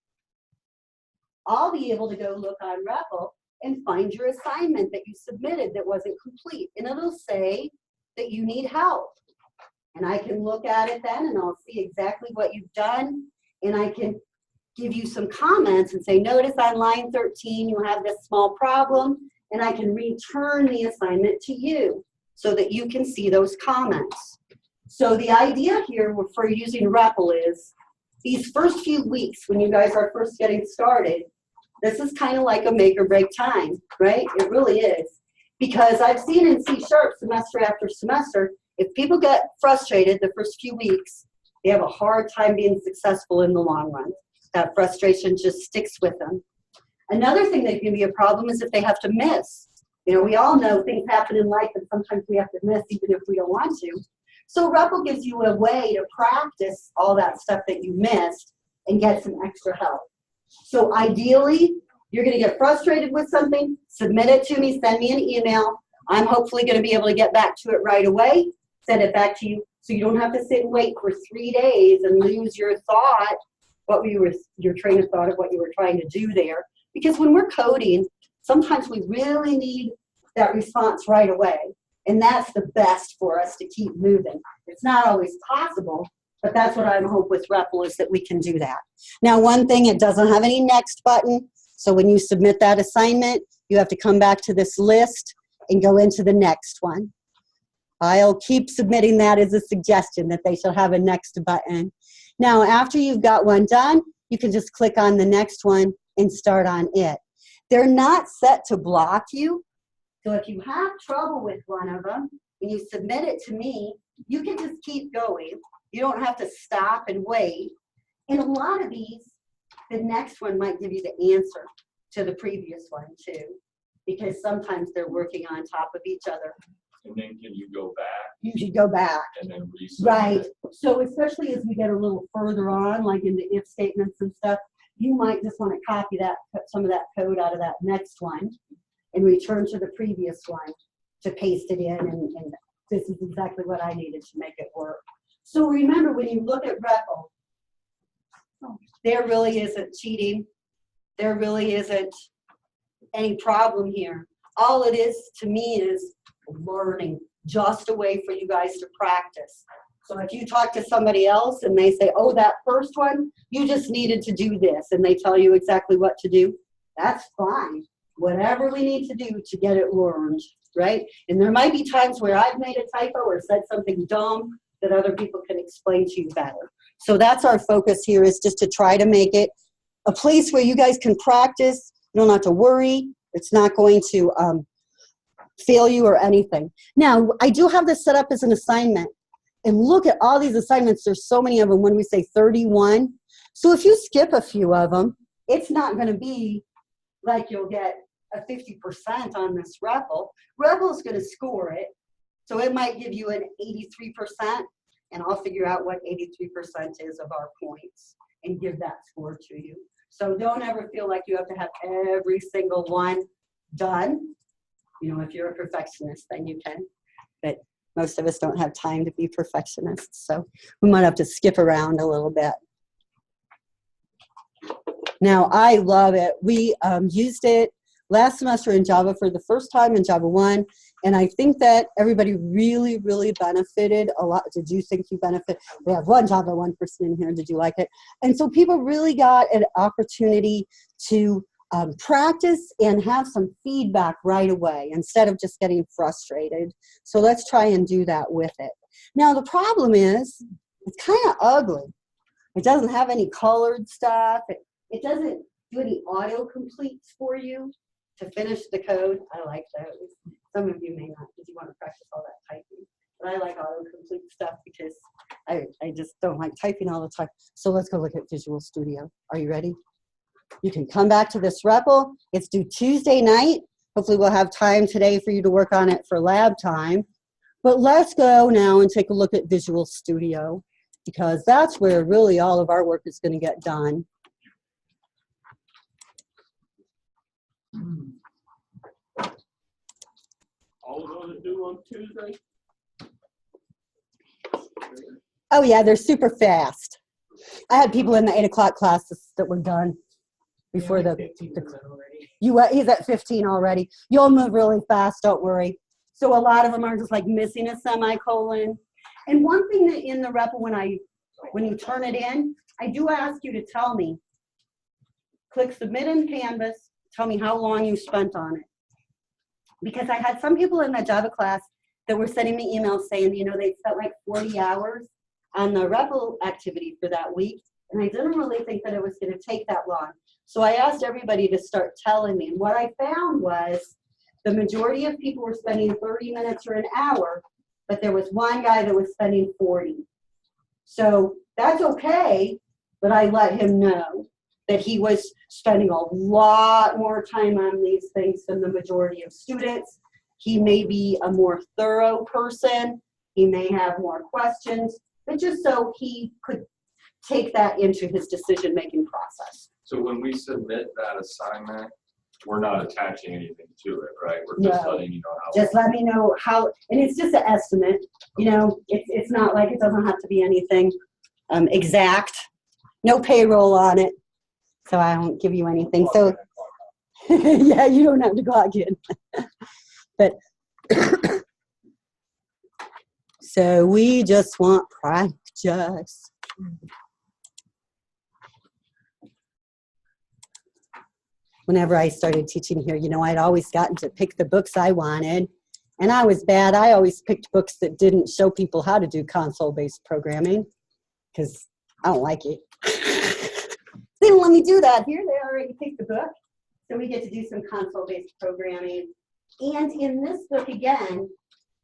Speaker 1: I'll be able to go look on repl and find your assignment that you submitted that wasn't complete. And it'll say that you need help. And I can look at it then and I'll see exactly what you've done. And I can give you some comments and say, notice on line 13 you have this small problem. And I can return the assignment to you so that you can see those comments. So the idea here for using repl is these first few weeks when you guys are first getting started, this is kind of like a make or break time, right? It really is. Because I've seen in C# semester after semester, if people get frustrated the first few weeks, they have a hard time being successful in the long run. That frustration just sticks with them. Another thing that can be a problem is if they have to miss. You know, we all know things happen in life and sometimes we have to miss even if we don't want to. So repl gives you a way to practice all that stuff that you missed and get some extra help. So ideally, you're going to get frustrated with something, submit it to me, send me an email. I'm hopefully going to be able to get back to it right away, send it back to you so you don't have to sit and wait for 3 days and lose your thought, your train of thought of what you were trying to do there. Because when we're coding, sometimes we really need that response right away. And that's the best for us to keep moving. It's not always possible, but that's what I hope with repl is that we can do that. Now, one thing, it doesn't have any next button. So when you submit that assignment, you have to come back to this list and go into the next one. I'll keep submitting that as a suggestion that they shall have a next button. Now, after you've got one done, you can just click on the next one and start on it. They're not set to block you. So if you have trouble with one of them and you submit it to me, you can just keep going. You don't have to stop and wait. And a lot of these, the next one might give you the answer to the previous one too, because sometimes they're working on top of each other.
Speaker 5: And then can you go back?
Speaker 1: You should go back.
Speaker 5: And then resubmit.
Speaker 1: Right. So especially as we get a little further on, like in the if statements and stuff, you might just want to copy that, some of that code out of that next one and return to the previous one to paste it in, and this is exactly what I needed to make it work. So remember, when you look at repl, there really isn't cheating. There really isn't any problem here. All it is to me is learning, just a way for you guys to practice. So if you talk to somebody else and they say, oh, that first one, you just needed to do this, and they tell you exactly what to do, that's fine. Whatever we need to do to get it learned, right? And there might be times where I've made a typo or said something dumb that other people can explain to you better. So that's our focus here, is just to try to make it a place where you guys can practice. You don't have to worry. It's not going to fail you or anything. Now, I do have this set up as an assignment. And look at all these assignments. There's so many of them when we say 31. So if you skip a few of them, it's not going to be like you'll get a 50% on this repl. Repl is going to score it. So it might give you an 83%, and I'll figure out what 83% is of our points and give that score to you. So don't ever feel like you have to have every single one done. You know, if you're a perfectionist, then you can. But most of us don't have time to be perfectionists, so we might have to skip around a little bit. Now, I love it. We used it last semester in Java for the first time in Java 1, and I think that everybody really, really benefited a lot. Did you think you benefit? We have one Java 1 person in here. Did you like it? And so people really got an opportunity to practice and have some feedback right away instead of just getting frustrated. So let's try and do that with it. Now the problem is, it's kind of ugly. It doesn't have any colored stuff. It doesn't do any auto-completes for you to finish the code. I like those. Some of you may not, because you want to practice all that typing. But I like auto-complete stuff because I just don't like typing all the time. So let's go look at Visual Studio. Are you ready? You can come back to this repl. It's due Tuesday night. Hopefully we'll have time today for you to work on it for lab time. But let's go now and take a look at Visual Studio, because that's where really all of our work is going to get done.
Speaker 2: All of those are due on Tuesday?
Speaker 1: Oh yeah, they're super fast. I had people in the 8 o'clock classes that were done before he's at 15 already. You'll move really fast, don't worry. So a lot of them are just like missing a semicolon. And one thing that in the repl, when you turn it in, I do ask you to tell me, click submit in Canvas, tell me how long you spent on it. Because I had some people in the Java class that were sending me emails saying, you know, they spent like 40 hours on the repl activity for that week. And I didn't really think that it was going to take that long. So I asked everybody to start telling me. And what I found was the majority of people were spending 30 minutes or an hour, but there was one guy that was spending 40. So that's okay, but I let him know that he was spending a lot more time on these things than the majority of students. He may be a more thorough person. He may have more questions, but just so he could take that into his decision-making process.
Speaker 5: So when we submit that assignment, we're not attaching anything to it, right? We're just letting you know how.
Speaker 1: Just let me know how, and it's just an estimate. You know, it's not like it doesn't have to be anything exact. No payroll on it, so I won't give you anything. So yeah, you don't have to clock in. But so we just want practice. Whenever I started teaching here, you know, I'd always gotten to pick the books I wanted, and I was bad. I always picked books that didn't show people how to do console-based programming, because I don't like it. They didn't let me do that. Here they already picked the book, so we get to do some console-based programming. And in this book, again,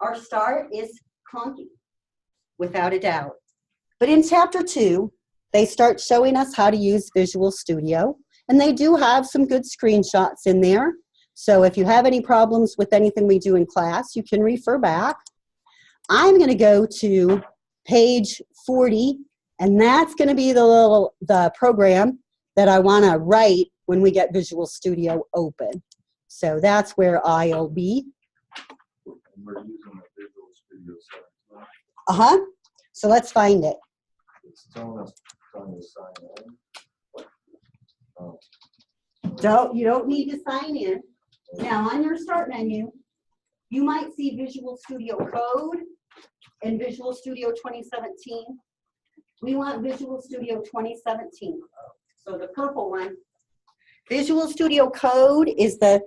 Speaker 1: our start is clunky, without a doubt. But in chapter 2, they start showing us how to use Visual Studio. And they do have some good screenshots in there. So if you have any problems with anything we do in class, you can refer back. I'm going to go to page 40, and that's going to be the program that I want to write when we get Visual Studio open. So that's where I'll be.
Speaker 5: And we're using the Visual Studio 17.
Speaker 1: So let's find it.
Speaker 5: It's telling us to sign in.
Speaker 1: You don't need to sign in. Now on your start menu, you might see Visual Studio Code, in Visual Studio 2017? We want Visual Studio 2017. So the purple one. Visual Studio Code is the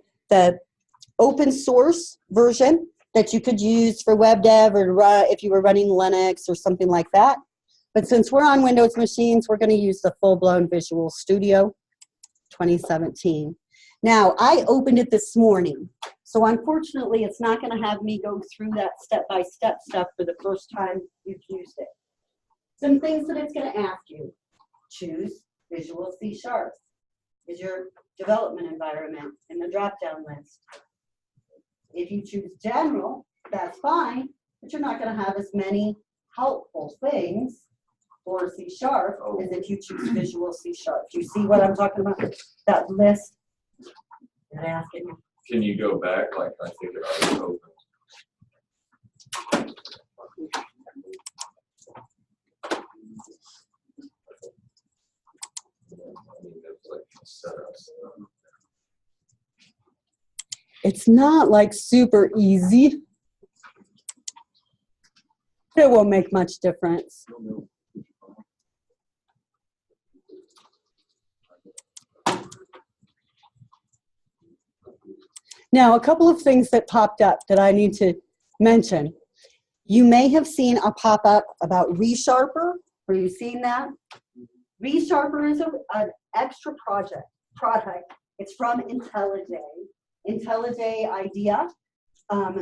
Speaker 1: open source version that you could use for web dev or if you were running Linux or something like that. But since we're on Windows machines, we're going to use the full-blown Visual Studio 2017. Now, I opened it this morning, so unfortunately, it's not going to have me go through that step-by-step stuff for the first time you've used it. Some things that it's going to ask you. Choose Visual C#. Is your development environment in the drop-down list. If you choose General, that's fine, but you're not going to have as many helpful things for C# as if you choose Visual C#. Do you see what I'm talking about? That list that asking you.
Speaker 5: Can you go back? Like, I think it already opened.
Speaker 1: It's not like super easy. It won't make much difference. Now, a couple of things that popped up that I need to mention. You may have seen a pop-up about ReSharper. Have you seen that? ReSharper is an extra product. It's from IntelliJ. IntelliJ IDEA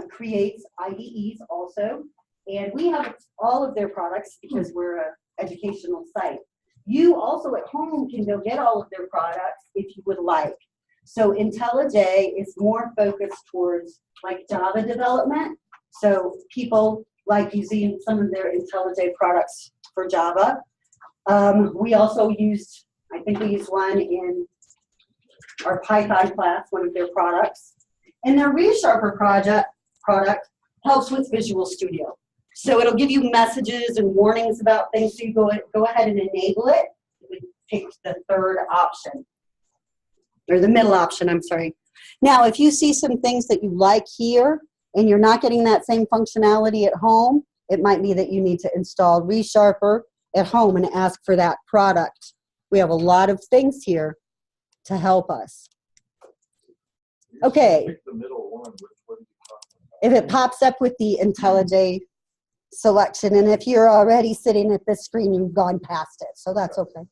Speaker 1: creates IDEs also. And we have all of their products because we're an educational site. You also at home can go get all of their products if you would like. So IntelliJ is more focused towards like Java development. So people like using some of their IntelliJ products for Java. We also used, I think we used one in our Python class, one of their products. And their ReSharper product helps with Visual Studio. So it'll give you messages and warnings about things. So you go ahead and enable it. We pick the third option. Or the middle option, I'm sorry. Now, if you see some things that you like here and you're not getting that same functionality at home, it might be that you need to install ReSharper at home and ask for that product. We have a lot of things here to help us. Okay.
Speaker 5: Pick the middle one. Which one are you talking about?
Speaker 1: If it pops up with the IntelliJ selection, and if you're already sitting at this screen, you've gone past it, so that's okay.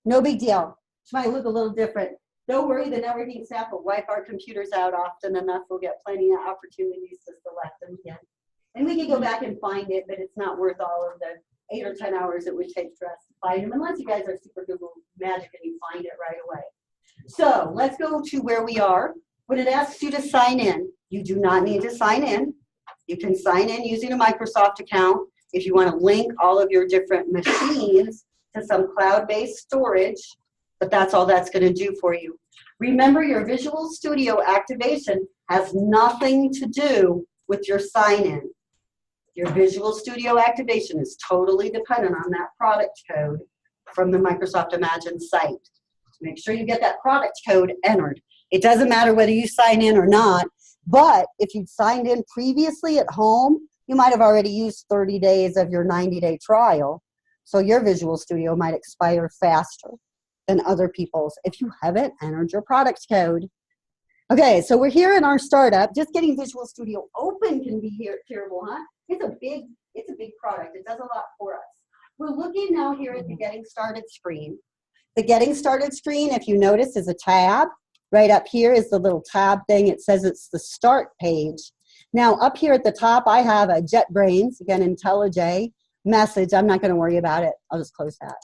Speaker 1: No big deal. It might look a little different. Don't worry, the networking staff will wipe our computers out often enough. We'll get plenty of opportunities to select them again. And we can go back and find it, but it's not worth all of the 8 or 10 hours it would take for us to find them, unless you guys are super Google magic and you find it right away. So let's go to where we are. When it asks you to sign in, you do not need to sign in. You can sign in using a Microsoft account if you want to link all of your different machines to some cloud-based storage, but that's all that's going to do for you. Remember, your Visual Studio activation has nothing to do with your sign-in. Your Visual Studio activation is totally dependent on that product code from the Microsoft Imagine site. Make sure you get that product code entered. It doesn't matter whether you sign in or not, but if you'd signed in previously at home, you might have already used 30 days of your 90-day trial. So your Visual Studio might expire faster than other people's if you haven't entered your product code. Okay, so we're here in our startup. Just getting Visual Studio open can be terrible, huh? It's a big product. It does a lot for us. We're looking now here at the Getting Started screen. The Getting Started screen, if you notice, is a tab. Right up here is the little tab thing. It says it's the start page. Now, up here at the top, I have a JetBrains, again, IntelliJ message. I'm not going to worry about it. I'll just close that.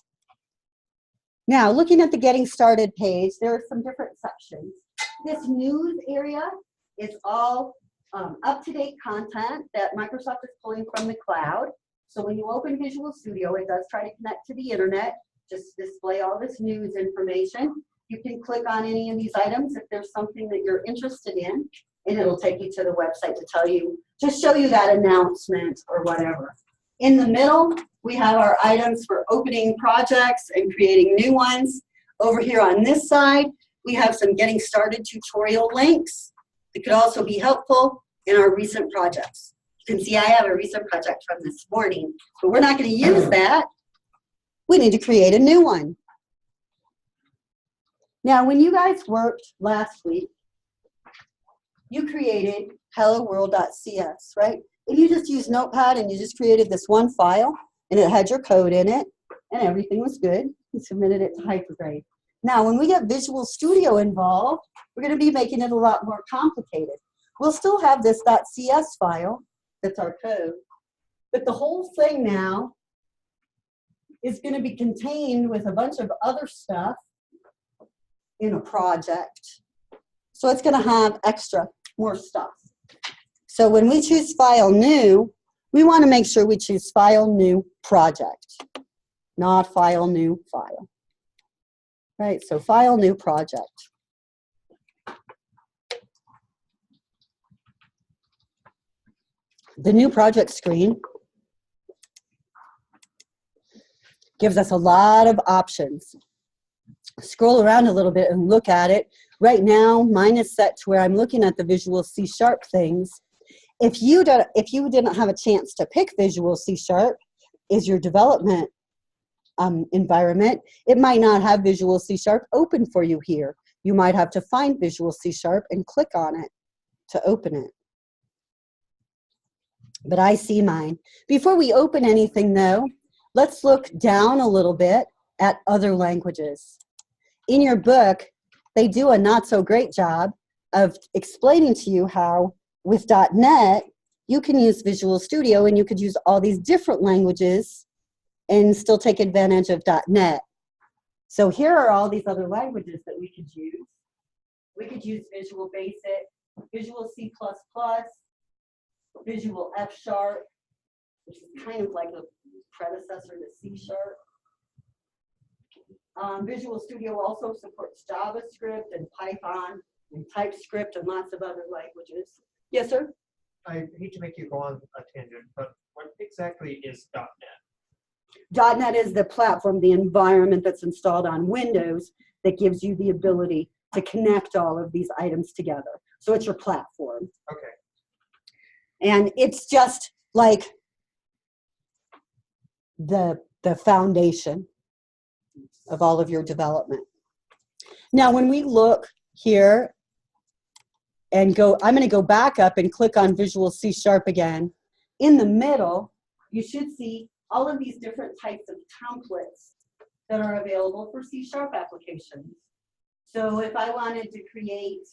Speaker 1: Now, looking at the Getting Started page, there are some different sections. This news area is all up-to-date content that Microsoft is pulling from the cloud. So when you open Visual Studio, it does try to connect to the internet, just display all this news information. You can click on any of these items if there's something that you're interested in, and it'll take you to the website to tell you, just show you that announcement or whatever. In the middle, we have our items for opening projects and creating new ones. Over here on this side, we have some getting started tutorial links that could also be helpful in our recent projects. And see, I have a recent project from this morning, but we're not going to use that. We need to create a new one. Now, when you guys worked last week, you created helloworld.cs, right? And you just used Notepad and you just created this one file and it had your code in it and everything was good. You submitted it to Hypergrade. Now, when we get Visual Studio involved, we're going to be making it a lot more complicated. We'll still have this .cs file, that's our code, but the whole thing now is going to be contained with a bunch of other stuff in a project. So it's going to have more stuff. So when we choose File New, we want to make sure we choose File New Project, not File New File. Right, so File New Project. The New Project screen gives us a lot of options. Scroll around a little bit and look at it. Right now, mine is set to where I'm looking at the Visual C# things. If you didn't have a chance to pick Visual C# as your development environment, it might not have Visual C# open for you here. You might have to find Visual C# and click on it to open it. But I see mine. Before we open anything though, let's look down a little bit at other languages. In your book, they do a not so great job of explaining to you how with .NET, you can use Visual Studio and you could use all these different languages and still take advantage of .NET. So here are all these other languages that we could use. We could use Visual Basic, Visual C++, Visual F#, which is kind of like a predecessor to C#. Visual Studio also supports JavaScript and Python and TypeScript and lots of other languages. Yes, sir?
Speaker 4: I hate to make you go on a tangent, but what exactly is .NET?
Speaker 1: .NET is the platform, the environment that's installed on Windows that gives you the ability to connect all of these items together. So it's your platform.
Speaker 4: Okay.
Speaker 1: And it's just like the foundation of all of your development. Now, when we look here and go, I'm going to go back up and click on Visual C# again. In the middle, you should see all of these different types of templates that are available for C# applications. So if I wanted to create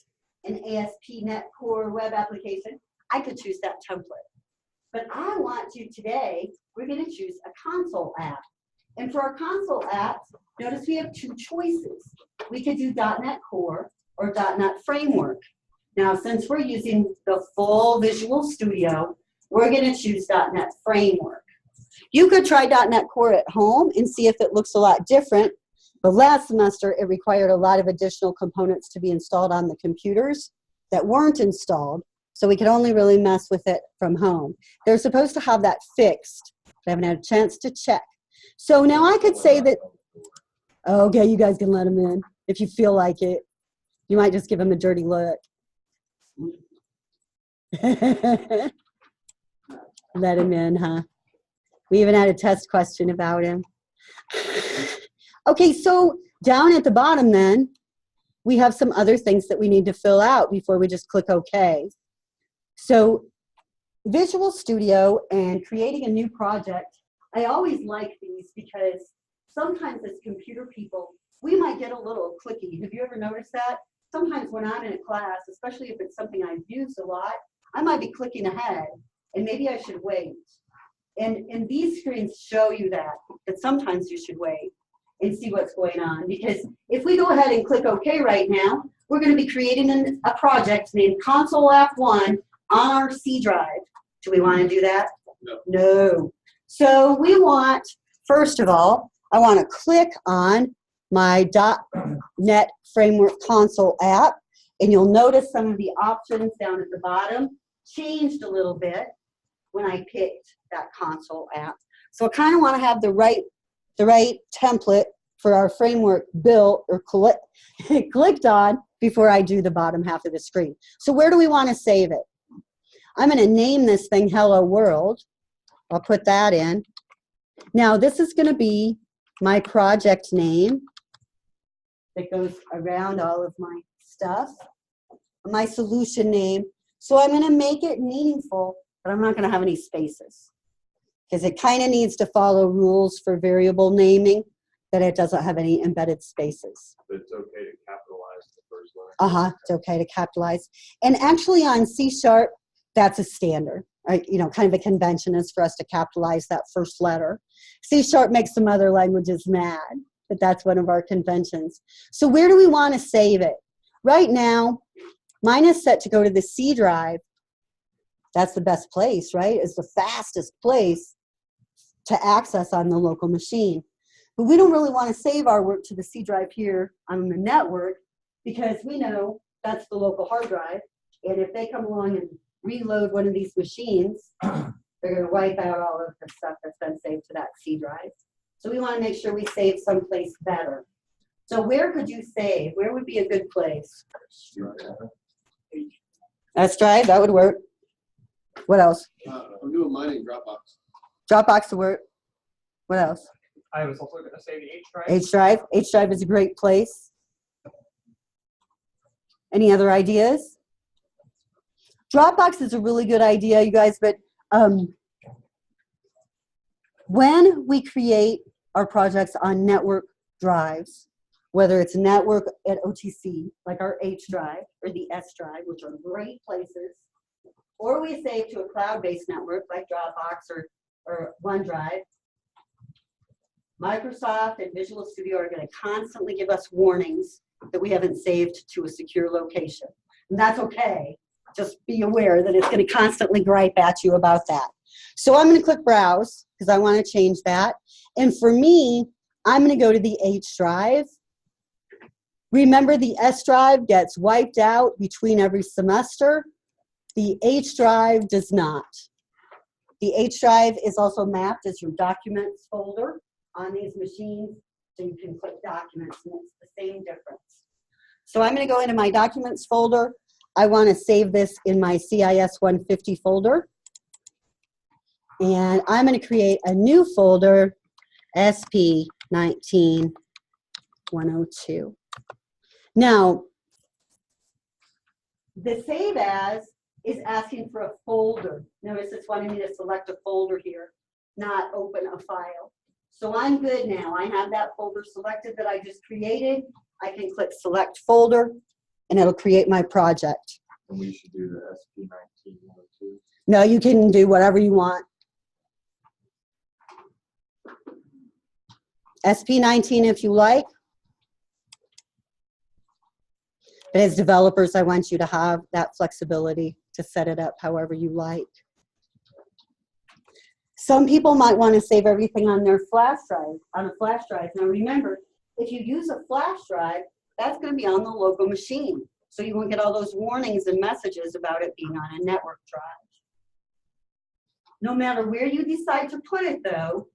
Speaker 1: an ASP.NET Core web application, I could choose that template. But I want to today, we're going to choose a console app. And for our console apps, notice we have two choices. We could do .NET Core or .NET Framework. Now, since we're using the full Visual Studio, we're going to choose .NET Framework. You could try .NET Core at home and see if it looks a lot different. But last semester, it required a lot of additional components to be installed on the computers that weren't installed. So we could only really mess with it from home. They're supposed to have that fixed. I haven't had a chance to check. So now I could say that, okay, you guys can let them in if you feel like it. You might just give them a dirty look. Let him in, huh? We even had a test question about him. Okay, so down at the bottom then, we have some other things that we need to fill out before we just click OK. So Visual Studio and creating a new project, I always like these because sometimes as computer people, we might get a little clicky. Have you ever noticed that? Sometimes when I'm in a class, especially if it's something I've used a lot, I might be clicking ahead and maybe I should wait. And these screens show you that sometimes you should wait and see what's going on. Because if we go ahead and click OK right now, we're going to be creating a project named Console App 1 on our C drive. Do we want to do that?
Speaker 2: No.
Speaker 1: No. So we want, first of all, I want to click on my .NET Framework Console app, and you'll notice some of the options down at the bottom changed a little bit when I picked that console app. So I kind of want to have the right template for our framework built or clicked on before I do the bottom half of the screen. So where do we want to save it? I'm going to name this thing Hello World. I'll put that in. Now this is going to be my project name that goes around all of my stuff, my solution name. So I'm going to make it meaningful, but I'm not going to have any spaces because it kind of needs to follow rules for variable naming that it doesn't have any embedded spaces.
Speaker 5: But it's okay to capitalize the first letter.
Speaker 1: It's okay to capitalize. And actually on C#, that's a standard. Right? You know, kind of a convention is for us to capitalize that first letter. C# makes some other languages mad, but that's one of our conventions. So where do we want to save it? Right now, mine is set to go to the C drive. That's the best place, right? It's the fastest place to access on the local machine. But we don't really want to save our work to the C drive here on the network because we know that's the local hard drive. And if they come along and reload one of these machines, they're going to wipe out all of the stuff that's been saved to that C drive. So we want to make sure we save someplace better. So where could you save? Where would be a good place? S drive, that would work. What else?
Speaker 2: I'm doing mine in Dropbox.
Speaker 1: Dropbox would work. What else?
Speaker 4: I was also going to say the H drive.
Speaker 1: H drive. H drive is a great place. Any other ideas? Dropbox is a really good idea, you guys, but when we create our projects on network drives, whether it's network at OTC, like our H drive or the S drive, which are great places, or we save to a cloud-based network like Dropbox or OneDrive, Microsoft and Visual Studio are going to constantly give us warnings that we haven't saved to a secure location. And that's okay. Just be aware that it's going to constantly gripe at you about that. So I'm going to click Browse because I want to change that. And for me, I'm going to go to the H drive. Remember, the S drive gets wiped out between every semester. The H drive does not. The H drive is also mapped as your documents folder on these machines. So you can click documents and it's the same difference. So I'm going to go into my documents folder. I want to save this in my CIS150 folder. And I'm going to create a new folder, SP19 102. Now, the save as is asking for a folder. Notice it's wanting me to select a folder here, not open a file. So I'm good now. I have that folder selected that I just created. I can click select folder and it'll create my project.
Speaker 5: And we should do the SP19 102.
Speaker 1: No, you can do whatever you want. SP19 if you like. But as developers, I want you to have that flexibility to set it up however you like. Some people might want to save everything on their flash drive, on a flash drive. Now remember, if you use a flash drive, that's going to be on the local machine. So you won't get all those warnings and messages about it being on a network drive. No matter where you decide to put it though,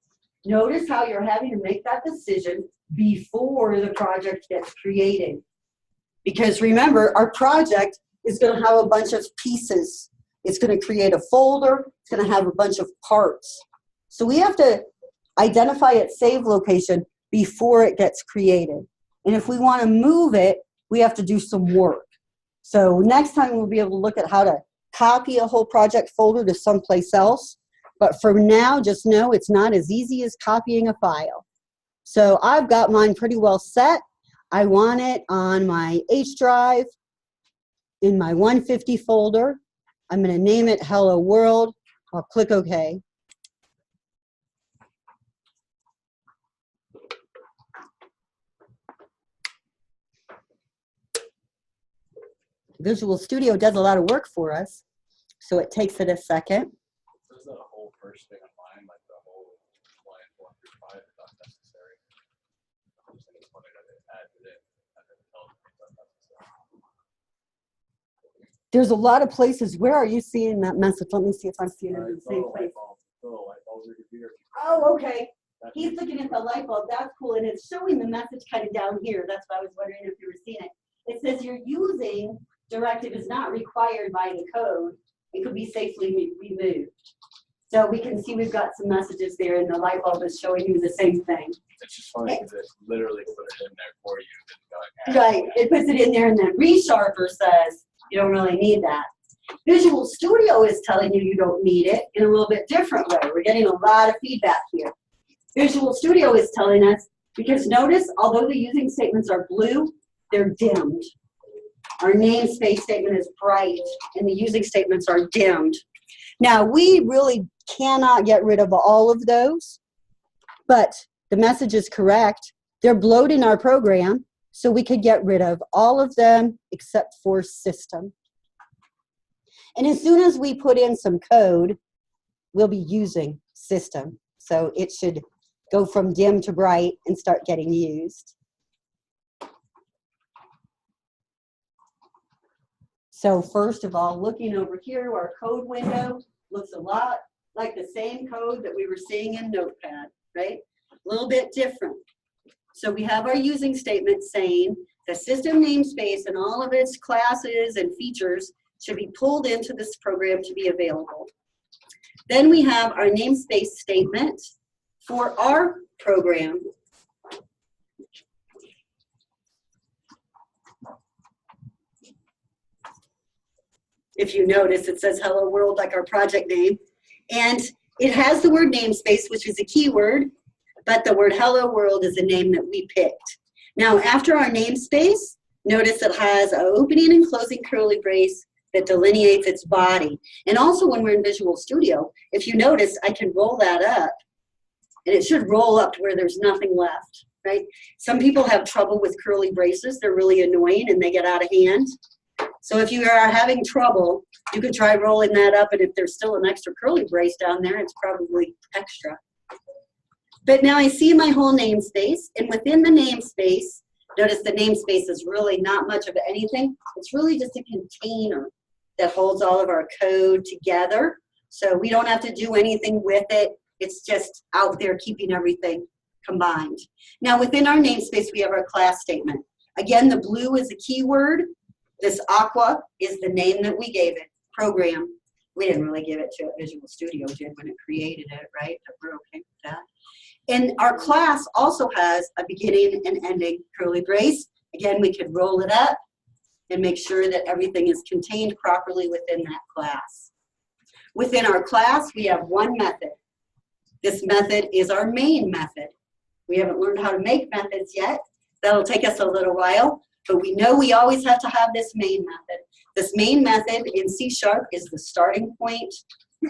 Speaker 1: notice how you're having to make that decision before the project gets created. Because remember, our project is going to have a bunch of pieces. It's going to create a folder. It's going to have a bunch of parts. So we have to identify its save location before it gets created. And if we want to move it, we have to do some work. So next time we'll be able to look at how to copy a whole project folder to someplace else. But for now, just know it's not as easy as copying a file. So I've got mine pretty well set. I want it on my H drive in my 150 folder. I'm going to name it Hello World. I'll click OK. Visual Studio does a lot of work for us, so it takes it a second.
Speaker 2: So is that a whole first thing of mine, like the whole line 1 through 5 is not necessary? I'm just thinking it's funny that it added it and then tells me it's not necessary.
Speaker 1: There's a lot of places. Where are you seeing that message? Let me see if I'm seeing it in the same place. Oh, okay. He's looking at the light bulb. That's cool. And it's showing the message kind of down here. That's why I was wondering if you were seeing it. It says you're using directive is not required by the code. and could be safely removed. So we can see we've got some messages there, and the light bulb is showing you the same thing.
Speaker 2: It's just funny because it literally put it in there for you.
Speaker 1: Right, it puts it in there, and then ReSharper says you don't really need that. Visual Studio is telling you you don't need it in a little bit different way. We're getting a lot of feedback here. Visual Studio is telling us, because notice, although the using statements are blue, they're dimmed. Our namespace statement is bright, and the using statements are dimmed. Now, we really cannot get rid of all of those, but the message is correct. They're bloated in our program, so we could get rid of all of them except for system. And as soon as we put in some code, we'll be using system. So it should go from dim to bright and start getting used. So first of all, looking over here, our code window looks a lot like the same code that we were seeing in Notepad, right? A little bit different. So we have our using statement saying the system namespace and all of its classes and features should be pulled into this program to be available. Then we have our namespace statement for our program. If you notice, it says hello world like our project name. And it has the word namespace, which is a keyword, but the word hello world is a name that we picked. Now, after our namespace, notice it has an opening and closing curly brace that delineates its body. And also when we're in Visual Studio, if you notice, I can roll that up, and it should roll up to where there's nothing left, right? Some people have trouble with curly braces. They're really annoying, and they get out of hand. So if you are having trouble, you could try rolling that up, and if there's still an extra curly brace down there, it's probably extra. But now I see my whole namespace, and within the namespace, notice the namespace is really not much of anything. It's really just a container that holds all of our code together. So we don't have to do anything with it. It's just out there keeping everything combined. Now within our namespace, we have our class statement. Again, the blue is a keyword. This aqua is the name that we gave it, program. We didn't really give it to it. Visual Studio did when it created it, right? But we're okay with that. And our class also has a beginning and ending curly brace. Again, we could roll it up and make sure that everything is contained properly within that class. Within our class, we have one method. This method is our main method. We haven't learned how to make methods yet. That'll take us a little while, but we know we always have to have this main method. This main method in C# is the starting point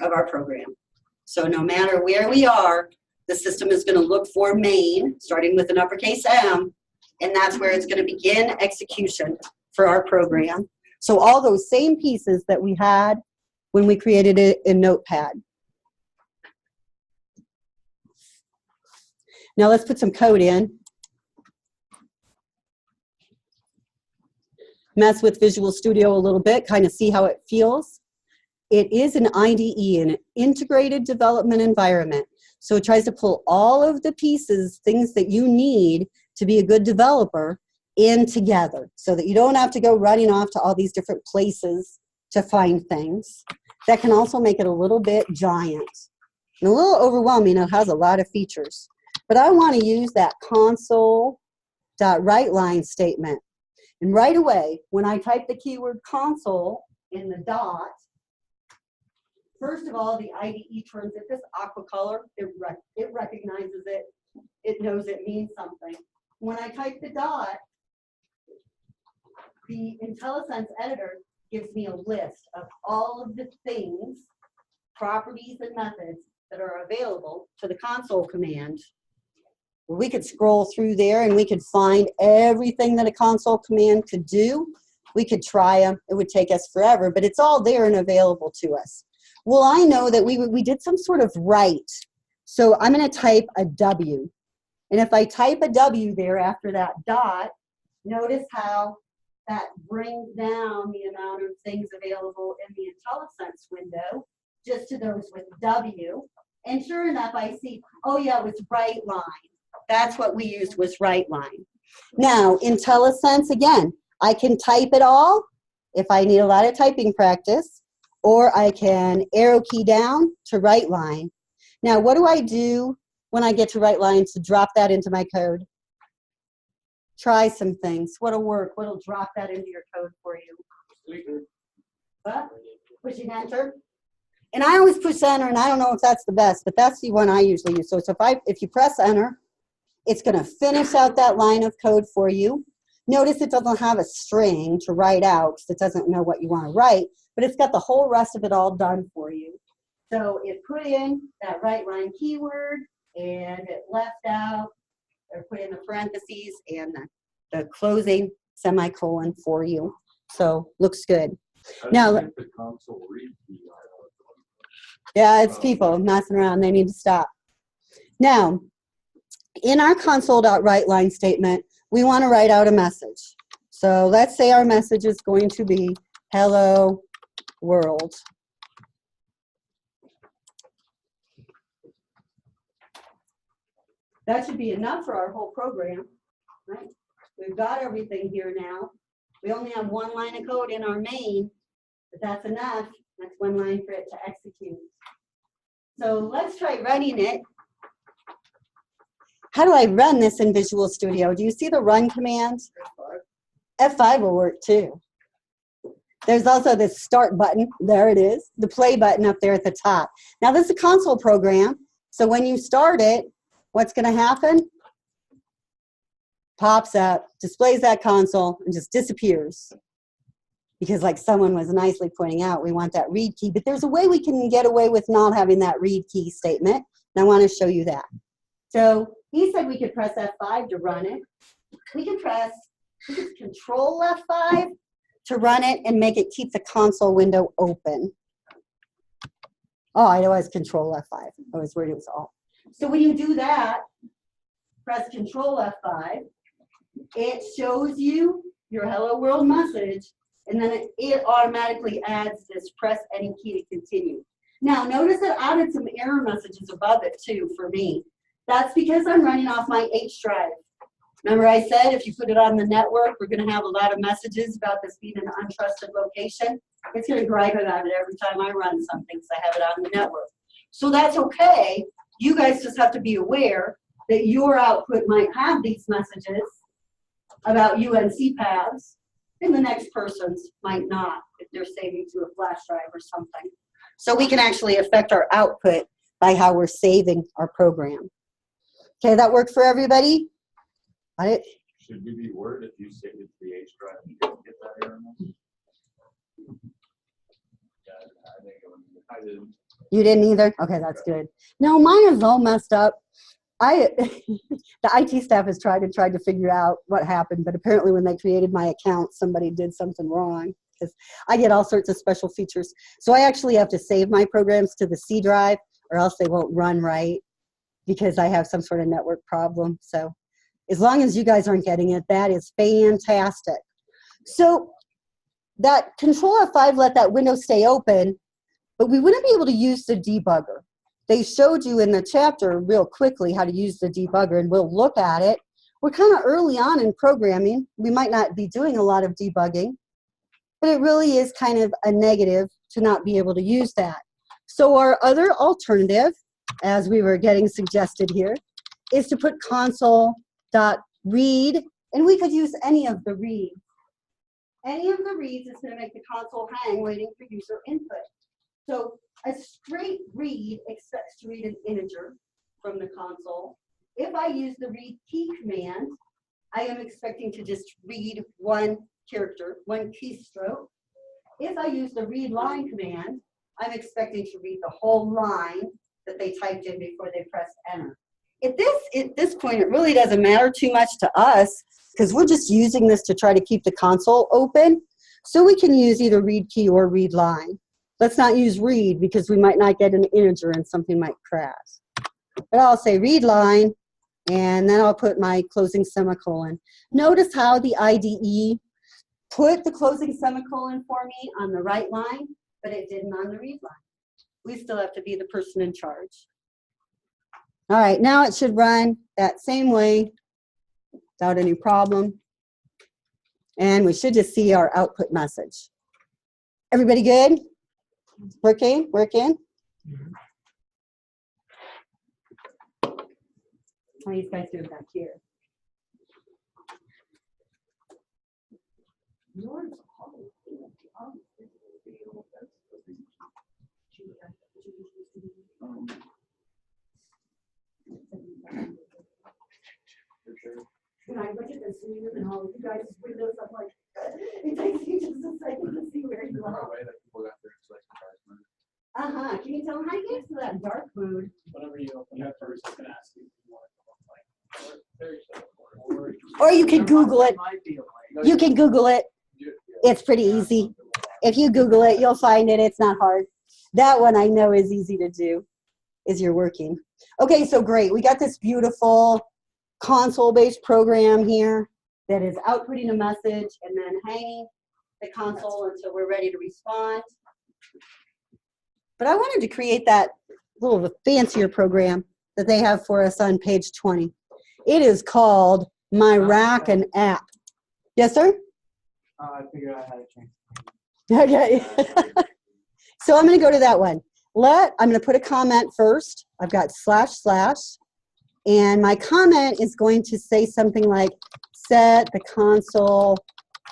Speaker 1: of our program. So no matter where we are, the system is going to look for main, starting with an uppercase M, and that's where it's going to begin execution for our program. So all those same pieces that we had when we created it in Notepad. Now let's put some code in. Mess with Visual Studio a little bit, kind of see how it feels. It is an IDE, an integrated development environment. So it tries to pull all of the pieces, things that you need to be a good developer, in together so that you don't have to go running off to all these different places to find things. That can also make it a little bit giant and a little overwhelming. It has a lot of features. But I want to use that console.writeLine statement. And right away, when I type the keyword console in the dot, first of all, the IDE turns it this aqua color. It recognizes it. It knows it means something. When I type the dot, the IntelliSense editor gives me a list of all of the things, properties, and methods that are available to the console command. We could scroll through there and we could find everything that a console command could do. We could try them. It would take us forever, but it's all there and available to us. Well, I know that we did some sort of write. So I'm going to type a W. And if I type a W there after that dot, notice how that brings down the amount of things available in the IntelliSense window just to those with W. And sure enough, I see, oh yeah, it was WriteLine. That's what we used, was WriteLine. Now, IntelliSense, again, I can type it all if I need a lot of typing practice, or I can arrow key down to write line. Now, what do I do when I get to write line to drop that into my code? Try some things. What'll work? What'll drop that into your code for you? What? Pushing enter. And I always push enter, and I don't know if that's the best, but that's the one I usually use. So if you press enter, it's going to finish out that line of code for you. Notice it doesn't have a string to write out because it doesn't know what you want to write, but it's got the whole rest of it all done for you. So it put in that write line keyword, and it left out, or put in the parentheses and the closing semicolon for you. So looks good. Now,
Speaker 5: The console read key.
Speaker 1: yeah, it's people messing around. They need to stop. Now, in our console.writeLine statement, we want to write out a message. So let's say our message is going to be, hello world. That should be enough for our whole program, right? We've got everything here now. We only have one line of code in our main, but that's enough. That's one line for it to execute. So let's try running it. How do I run this in Visual Studio? Do you see the run command? F5 will work too. There's also this start button. There it is. The play button up there at the top. Now this is a console program. So when you start it, what's going to happen? Pops up, displays that console, and just disappears. Because like someone was nicely pointing out, we want that read key. But there's a way we can get away with not having that read key statement. And I want to show you that. So he said we could press F5 to run it. We can press Control F5 to run it and make it keep the console window open. Oh, I know it's Control F5. I was worried it was all. So when you do that, press Control F5. It shows you your hello world message, and then it automatically adds this press any key to continue. Now notice it added some error messages above it too for me. That's because I'm running off my H drive. Remember I said if you put it on the network, we're going to have a lot of messages about this being an untrusted location. It's going to gripe about it every time I run something because I have it on the network. So that's okay. You guys just have to be aware that your output might have these messages about UNC paths, and the next person's might not if they're saving to a flash drive or something. So we can actually affect our output by how we're saving our program. Okay, that worked for everybody? Got it?
Speaker 5: Should we be worried if you save it to the H drive and you don't get that error message? Yeah, I didn't.
Speaker 1: You didn't either? Okay, that's good. No, mine is all messed up. The IT staff has tried to figure out what happened, but apparently when they created my account, somebody did something wrong because I get all sorts of special features. So I actually have to save my programs to the C drive or else they won't run right because I have some sort of network problem. So as long as you guys aren't getting it, that is fantastic. So that Control F5 let that window stay open, but we wouldn't be able to use the debugger. They showed you in the chapter real quickly how to use the debugger, and we'll look at it. We're kind of early on in programming. We might not be doing a lot of debugging, but it really is kind of a negative to not be able to use that. So our other alternative, as we were getting suggested here, is to put console.read, and we could use any of the reads. Any of the reads is going to make the console hang waiting for user input. So a straight read expects to read an integer from the console. If I use the read key command, I am expecting to just read one character, one keystroke. If I use the read line command, I'm expecting to read the whole line that they typed in before they pressed enter. At this point, it really doesn't matter too much to us because we're just using this to try to keep the console open. So we can use either read key or read line. Let's not use read because we might not get an integer and something might crash. But I'll say read line, and then I'll put my closing semicolon. Notice how the IDE put the closing semicolon for me on the right line, but it didn't on the read line. We still have to be the person in charge. All right, now it should run that same way without any problem. And we should just see our output message. Everybody good? Working, working. How are you guys doing back here? When I look at this view and all of you guys' windows, I'm like, it takes me just a second to see where you are. Can you tell them how to get to that dark mode?
Speaker 2: Whenever you open it first, it's gonna ask you if you want to go like very simple.
Speaker 1: Or you can Google it. You can Google it. It's pretty easy. If you Google it, you'll find it. It's not hard. That one I know is easy to do, is you're working. Okay, so great. We got this beautiful console-based program here that is outputting a message and then hanging the console until we're ready to respond. But I wanted to create that little fancier program that they have for us on page 20. It is called My Rack and App. Yes, sir?
Speaker 4: I figured out how to change.
Speaker 1: Okay. So I'm going to go to that one. I'm going to put a comment first. I've got // and my comment is going to say something like set the console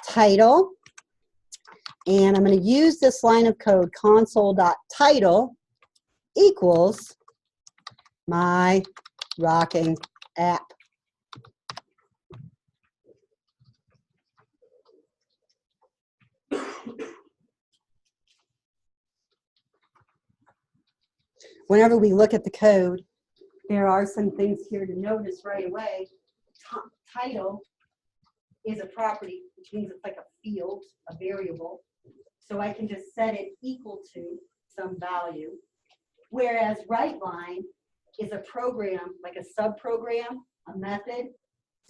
Speaker 1: title. And I'm going to use this line of code, console.title equals my rocking app. Whenever we look at the code, there are some things here to notice right away. Title is a property, which means it's like a field, a variable. So I can just set it equal to some value. Whereas WriteLine is a program, like a subprogram, a method.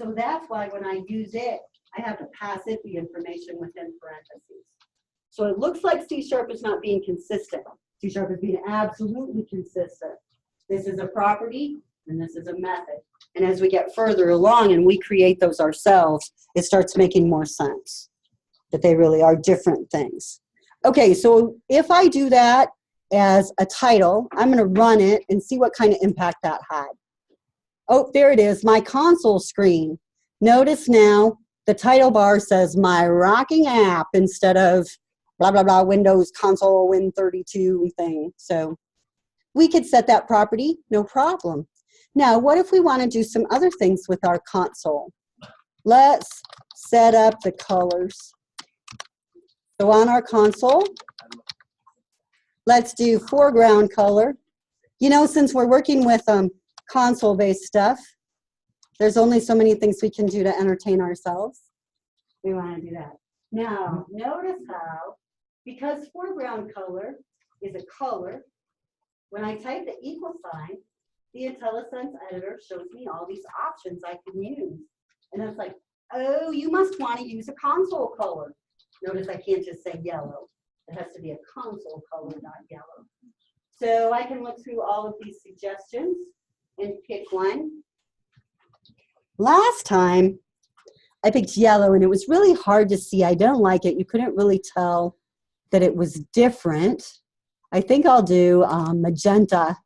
Speaker 1: So that's why when I use it, I have to pass it the information within parentheses. So it looks like C# is not being consistent. C# is being absolutely consistent. This is a property, and this is a method. And as we get further along and we create those ourselves, it starts making more sense that they really are different things. Okay, so if I do that as a title, I'm going to run it and see what kind of impact that had. Oh, there it is, my console screen. Notice now the title bar says my rocking app instead of blah, blah, blah, Windows console Win32 thing. So we could set that property, no problem. Now, what if we want to do some other things with our console? Let's set up the colors. So on our console, let's do foreground color. You know, since we're working with console-based stuff, there's only so many things we can do to entertain ourselves. We want to do that. Now, notice how, because foreground color is a color, when I type the equal sign, the IntelliSense editor shows me all these options I can use. And it's like, oh, you must want to use a console color. Notice I can't just say yellow. It has to be a console color, not yellow. So I can look through all of these suggestions and pick one. Last time, I picked yellow, and it was really hard to see. I don't like it. You couldn't really tell that it was different. I think I'll do magenta.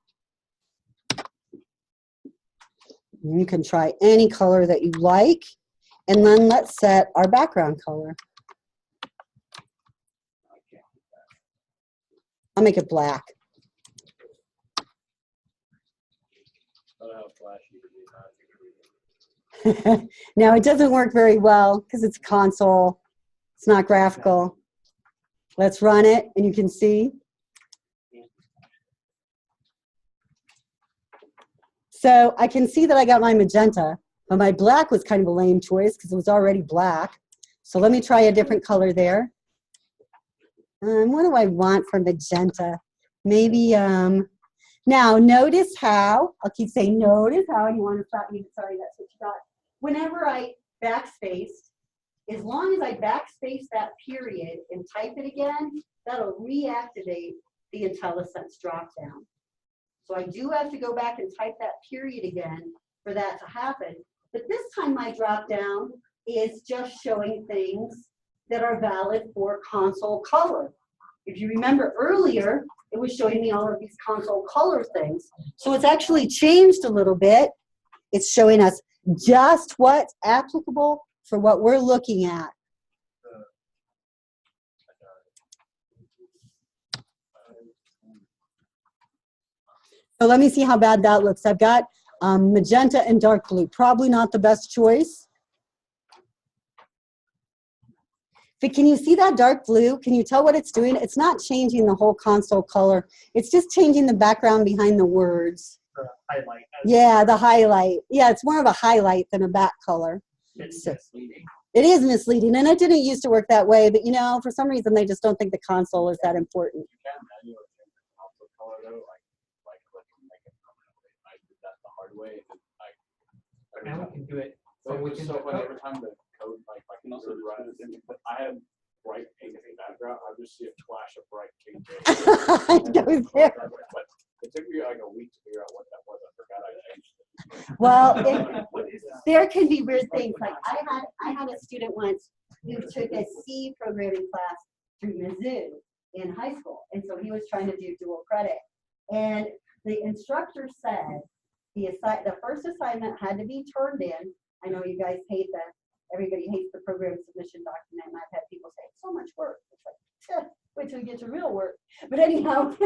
Speaker 1: You can try any color that you like. And then let's set our background color. I'll make it black. Now, it doesn't work very well because it's console. It's not graphical. Let's run it, and you can see. So I can see that I got my magenta, but my black was kind of a lame choice because it was already black. So let me try a different color there. What do I want for magenta? Maybe, now notice how, I'll keep saying notice how, and you want to stop me, sorry, that's what you got. Whenever I backspaced, as long as I backspace that period and type it again, that'll reactivate the IntelliSense dropdown. So I do have to go back and type that period again for that to happen. But this time my dropdown is just showing things that are valid for console color. If you remember earlier, it was showing me all of these console color things. So it's actually changed a little bit. It's showing us just what's applicable for what we're looking at. So let me see how bad that looks. I've got magenta and dark blue. Probably not the best choice. But can you see that dark blue? Can you tell what it's doing? It's not changing the whole console color. It's just changing the background behind the words.
Speaker 4: The highlight.
Speaker 1: Yeah, the highlight. Yeah, it's more of a highlight than a back color.
Speaker 4: It's
Speaker 1: So,
Speaker 4: misleading.
Speaker 1: it is misleading, and it didn't used to work that way, but you know, for some reason, they just don't think the console is that important.
Speaker 2: You can manually change the console color though, like make it permanently. I did that the hard way, and
Speaker 4: But now we can do it.
Speaker 2: so
Speaker 4: So we
Speaker 2: it was
Speaker 4: can.
Speaker 2: so funny every time the code, like I can also run it, but I had bright pink in the background, I would just see a flash of bright pink.
Speaker 1: It goes there.
Speaker 2: But it took me like a week to figure out what that was. I forgot I changed it.
Speaker 1: Well,
Speaker 4: What is that?
Speaker 1: there can be weird things. Like I had a student once who took a C programming class through Mizzou in high school, and so he was trying to do dual credit. And the instructor said the first assignment had to be turned in. I know you guys hate that. Everybody hates the program submission document, and I've had people say it's so much work. It's like, wait till you get to real work. But anyhow,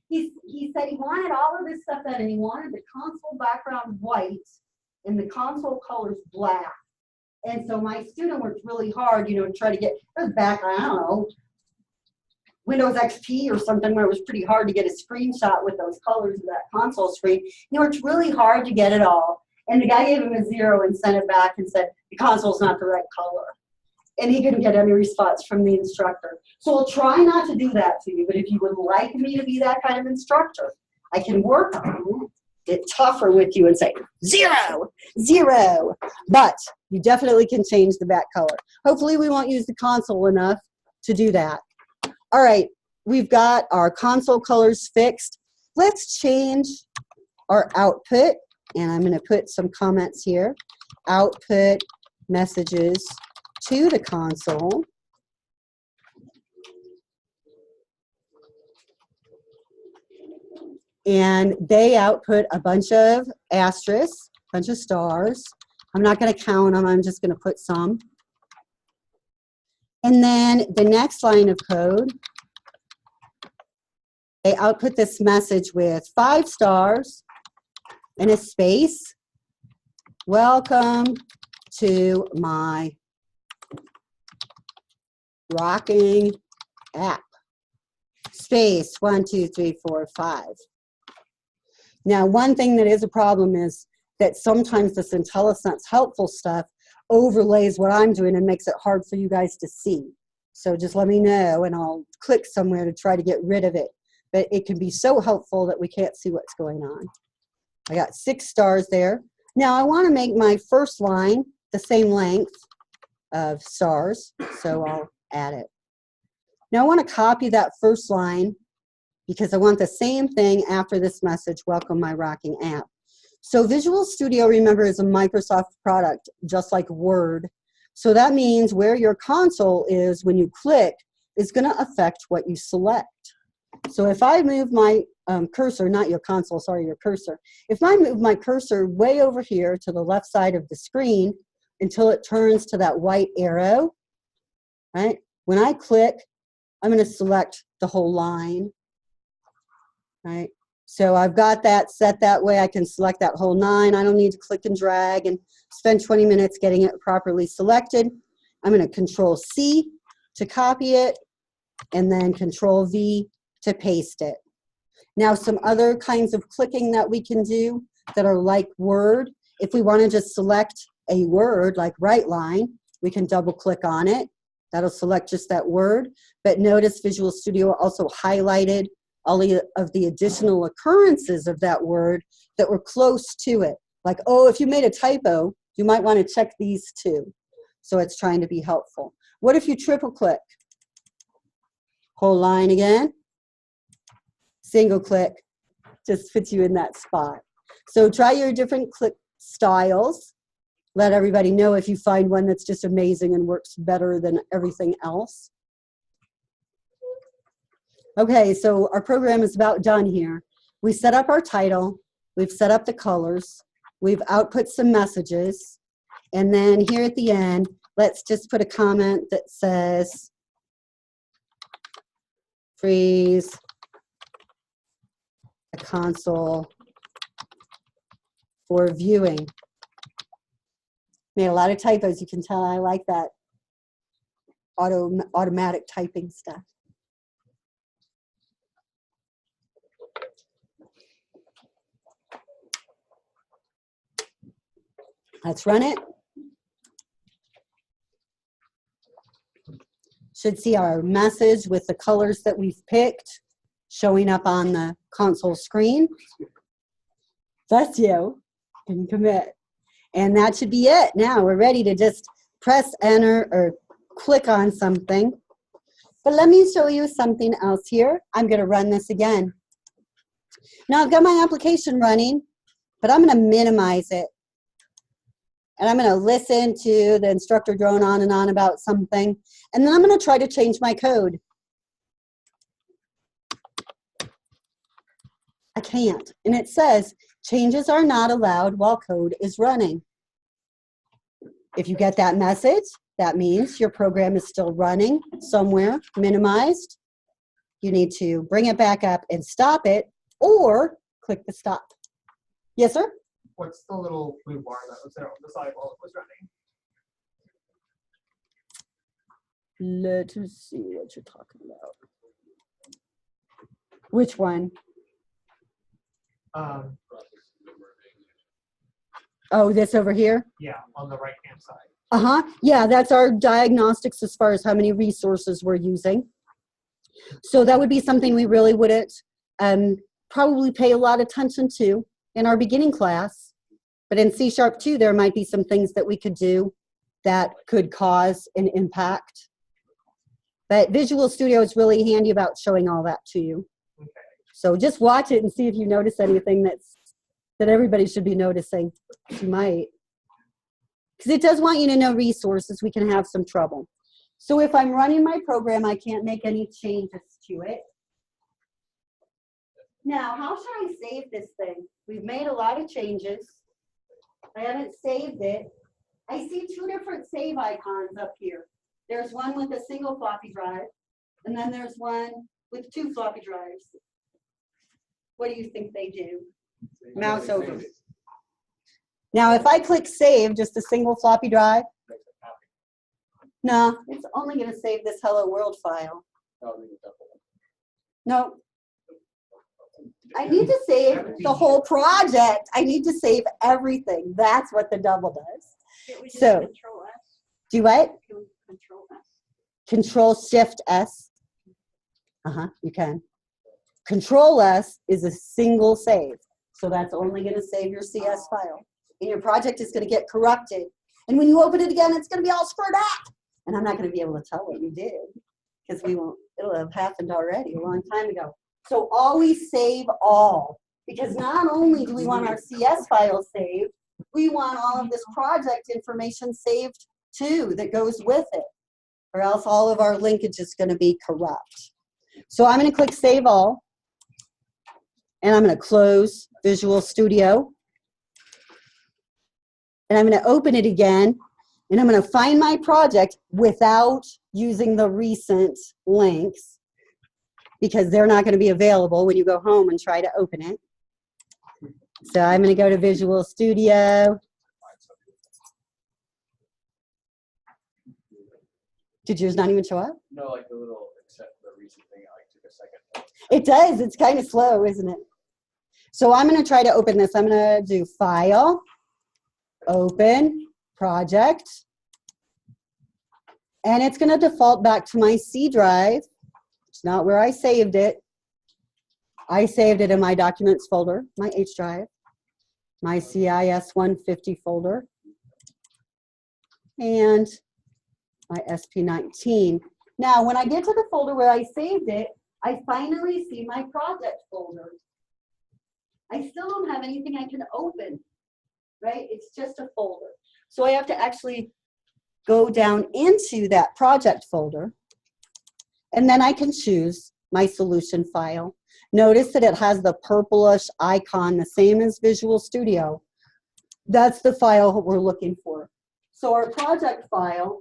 Speaker 1: he said he wanted all of this stuff done, and he wanted the console background white and the console colors black. And so my student worked really hard, you know, to try to get it was back, I don't know, Windows XP or something, where it was pretty hard to get a screenshot with those colors of that console screen. He worked really hard to get it all. And the guy gave him a 0 and sent it back and said, the console's not the right color. And he couldn't get any response from the instructor. So I'll try not to do that to you, but if you would like me to be that kind of instructor, I can work on it tougher with you and say, 0, 0. But you definitely can change the back color. Hopefully we won't use the console enough to do that. All right, we've got our console colors fixed. Let's change our output. And I'm going to put some comments here. Output messages to the console. And they output a bunch of asterisks, a bunch of stars. I'm not going to count them. I'm just going to put some. And then the next line of code, they output this message with 5 stars and a space. Welcome to my rocking app. Space 1, 2, 3, 4, 5. Now, one thing that is a problem is that sometimes this IntelliSense helpful stuff overlays what I'm doing and makes it hard for you guys to see. So just let me know and I'll click somewhere to try to get rid of it. But it can be so helpful that we can't see what's going on. I got 6 stars there. Now I want to make my first line the same length of stars, so I'll add it. Now I want to copy that first line because I want the same thing after this message, welcome my rocking app. So Visual Studio, remember, is a Microsoft product, just like Word. So that means where your console is when you click is going to affect what you select. So if I move my cursor, not your console, sorry, your cursor. If I move my cursor way over here to the left side of the screen until it turns to that white arrow, right? When I click, I'm going to select the whole line, right? So I've got that set that way. I can select that whole 9. I don't need to click and drag and spend 20 minutes getting it properly selected. I'm going to Control C to copy it and then Control V to paste it. Now some other kinds of clicking that we can do that are like Word. If we want to just select a word like right line, we can double click on it. That'll select just that word. But notice Visual Studio also highlighted all of the additional occurrences of that word that were close to it. Like, oh, if you made a typo, you might want to check these too. So it's trying to be helpful. What if you triple click? Whole line again. Single click just puts you in that spot. So try your different click styles. Let everybody know if you find one that's just amazing and works better than everything else. Okay, so our program is about done here. We set up our title, we've set up the colors, we've output some messages, and then here at the end, let's just put a comment that says, freeze a console for viewing. Made a lot of typos, you can tell I like that automatic typing stuff. Let's run it. Should see our message with the colors that we've picked showing up on the console screen. That's you. Can commit. And that should be it. Now we're ready to just press enter or click on something. But let me show you something else here. I'm going to run this again. Now I've got my application running, but I'm going to minimize it. And I'm going to listen to the instructor drone on and on about something. And then I'm going to try to change my code. I can't. And it says, changes are not allowed while code is running. If you get that message, that means your program is still running somewhere, minimized. You need to bring it back up and stop it, or click the stop. Yes, sir?
Speaker 4: What's the little blue bar that was there on the side while it was running?
Speaker 1: Let us see what you're talking about. Which one? Oh, this over here?
Speaker 4: Yeah, on the right-hand side.
Speaker 1: Uh-huh. Yeah, that's our diagnostics as far as how many resources we're using. So that would be something we really wouldn't probably pay a lot of attention to in our beginning class. But in C#2, there might be some things that we could do that could cause an impact. But Visual Studio is really handy about showing all that to you.
Speaker 4: Okay.
Speaker 1: So just watch it and see if you notice anything that everybody should be noticing. You might. Because it does want you to know resources. We can have some trouble. So if I'm running my program, I can't make any changes to it. Now, how should I save this thing? We've made a lot of changes. I haven't saved it. I see two different save icons up here. There's one with a single floppy drive, and then there's one with 2 floppy drives. What do you think they do? Mouse over. Now, if I click save, just a single floppy drive, no, it's only going to save this hello world file. No. I need to save the whole project. I need to save everything. That's what the double does.
Speaker 3: Can't we just
Speaker 1: So,
Speaker 3: Control S?
Speaker 1: do what?
Speaker 3: Can we Control S?
Speaker 1: Control Shift S. You can. Control S is a single save. So that's only going to save your CS file. And your project is going to get corrupted. And when you open it again, it's going to be all screwed up. And I'm not going to be able to tell what you did because it'll have happened already a long time ago. So always save all, because not only do we want our CS file saved, we want all of this project information saved too that goes with it, or else all of our linkage is going to be corrupt. So I'm going to click Save All, and I'm going to close Visual Studio, and I'm going to open it again, and I'm going to find my project without using the recent links, because they're not going to be available when you go home and try to open it. So I'm going to go to Visual Studio. Did yours not even show up?
Speaker 2: No, like the little, except the recent thing, it like took a second.
Speaker 1: It does. It's kind of slow, isn't it? So I'm going to try to open this. I'm going to do File, Open, Project. And it's going to default back to my C drive. It's not where I saved it. I saved it in my Documents folder, my H drive, my CIS150 folder, and my SP19. Now, when I get to the folder where I saved it, I finally see my project folder. I still don't have anything I can open, right? It's just a folder. So I have to actually go down into that project folder, and then I can choose my solution file. Notice that it has the purplish icon, the same as Visual Studio. That's the file we're looking for. So our project file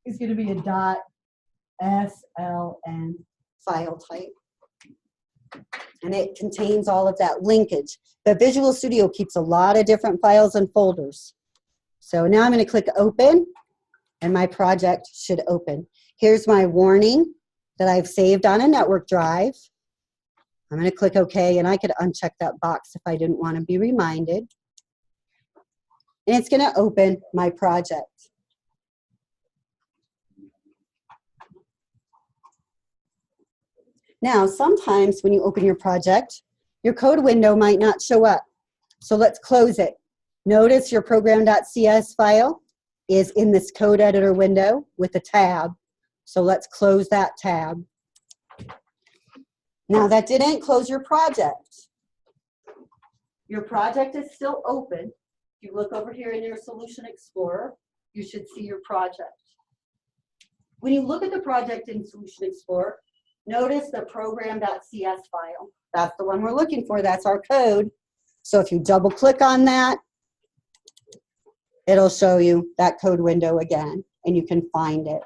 Speaker 1: is going to be a .sln file type. And it contains all of that linkage. But Visual Studio keeps a lot of different files and folders. So now I'm going to click Open, and my project should open. Here's my warning that I've saved on a network drive. I'm going to click OK, and I could uncheck that box if I didn't want to be reminded. And it's going to open my project. Now, sometimes when you open your project, your code window might not show up. So let's close it. Notice your program.cs file is in this code editor window with a tab. So let's close that tab. Now, that didn't close your project. Your project is still open. If you look over here in your Solution Explorer, you should see your project. When you look at the project in Solution Explorer, notice the program.cs file. That's the one we're looking for. That's our code. So if you double click on that, it'll show you that code window again, and you can find it.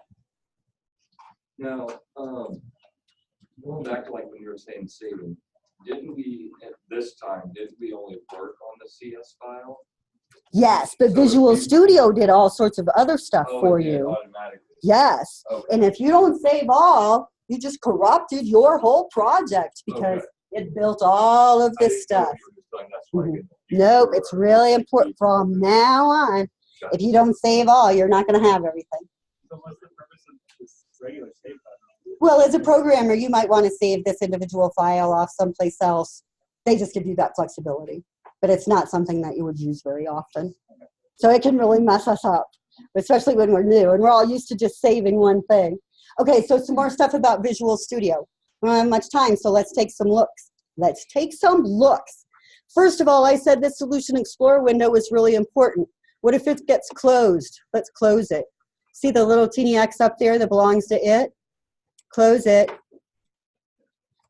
Speaker 5: Now, going back to like when you were saying saving, didn't we, at this time, didn't we only work on the CS file?
Speaker 1: Yes, but
Speaker 5: So
Speaker 1: Visual
Speaker 5: if you-
Speaker 1: Studio did all sorts of other stuff for
Speaker 5: it did
Speaker 1: you.
Speaker 5: automatically.
Speaker 1: Yes,
Speaker 5: Okay.
Speaker 1: and if you don't save all, you just corrupted your whole project because
Speaker 5: Okay.
Speaker 1: it built all of
Speaker 5: I
Speaker 1: this
Speaker 5: didn't know
Speaker 1: stuff.
Speaker 5: what you were doing, that's why I
Speaker 1: Mhm.
Speaker 5: didn't-
Speaker 1: Nope, it's really important from now on.
Speaker 5: Gotcha.
Speaker 1: If you don't save all, you're not going to have everything.
Speaker 2: So what's the purpose of this regular save button?
Speaker 1: Well, as a programmer, you might want to save this individual file off someplace else. They just give you that flexibility, but it's not something that you would use very often. So it can really mess us up, especially when we're new and we're all used to just saving one thing. Okay, so some more stuff about Visual Studio. We don't have much time, so let's take some looks. Let's take some looks. First of all, I said this Solution Explorer window is really important. What if it gets closed? Let's close it. See the little teeny X up there that belongs to it? Close it.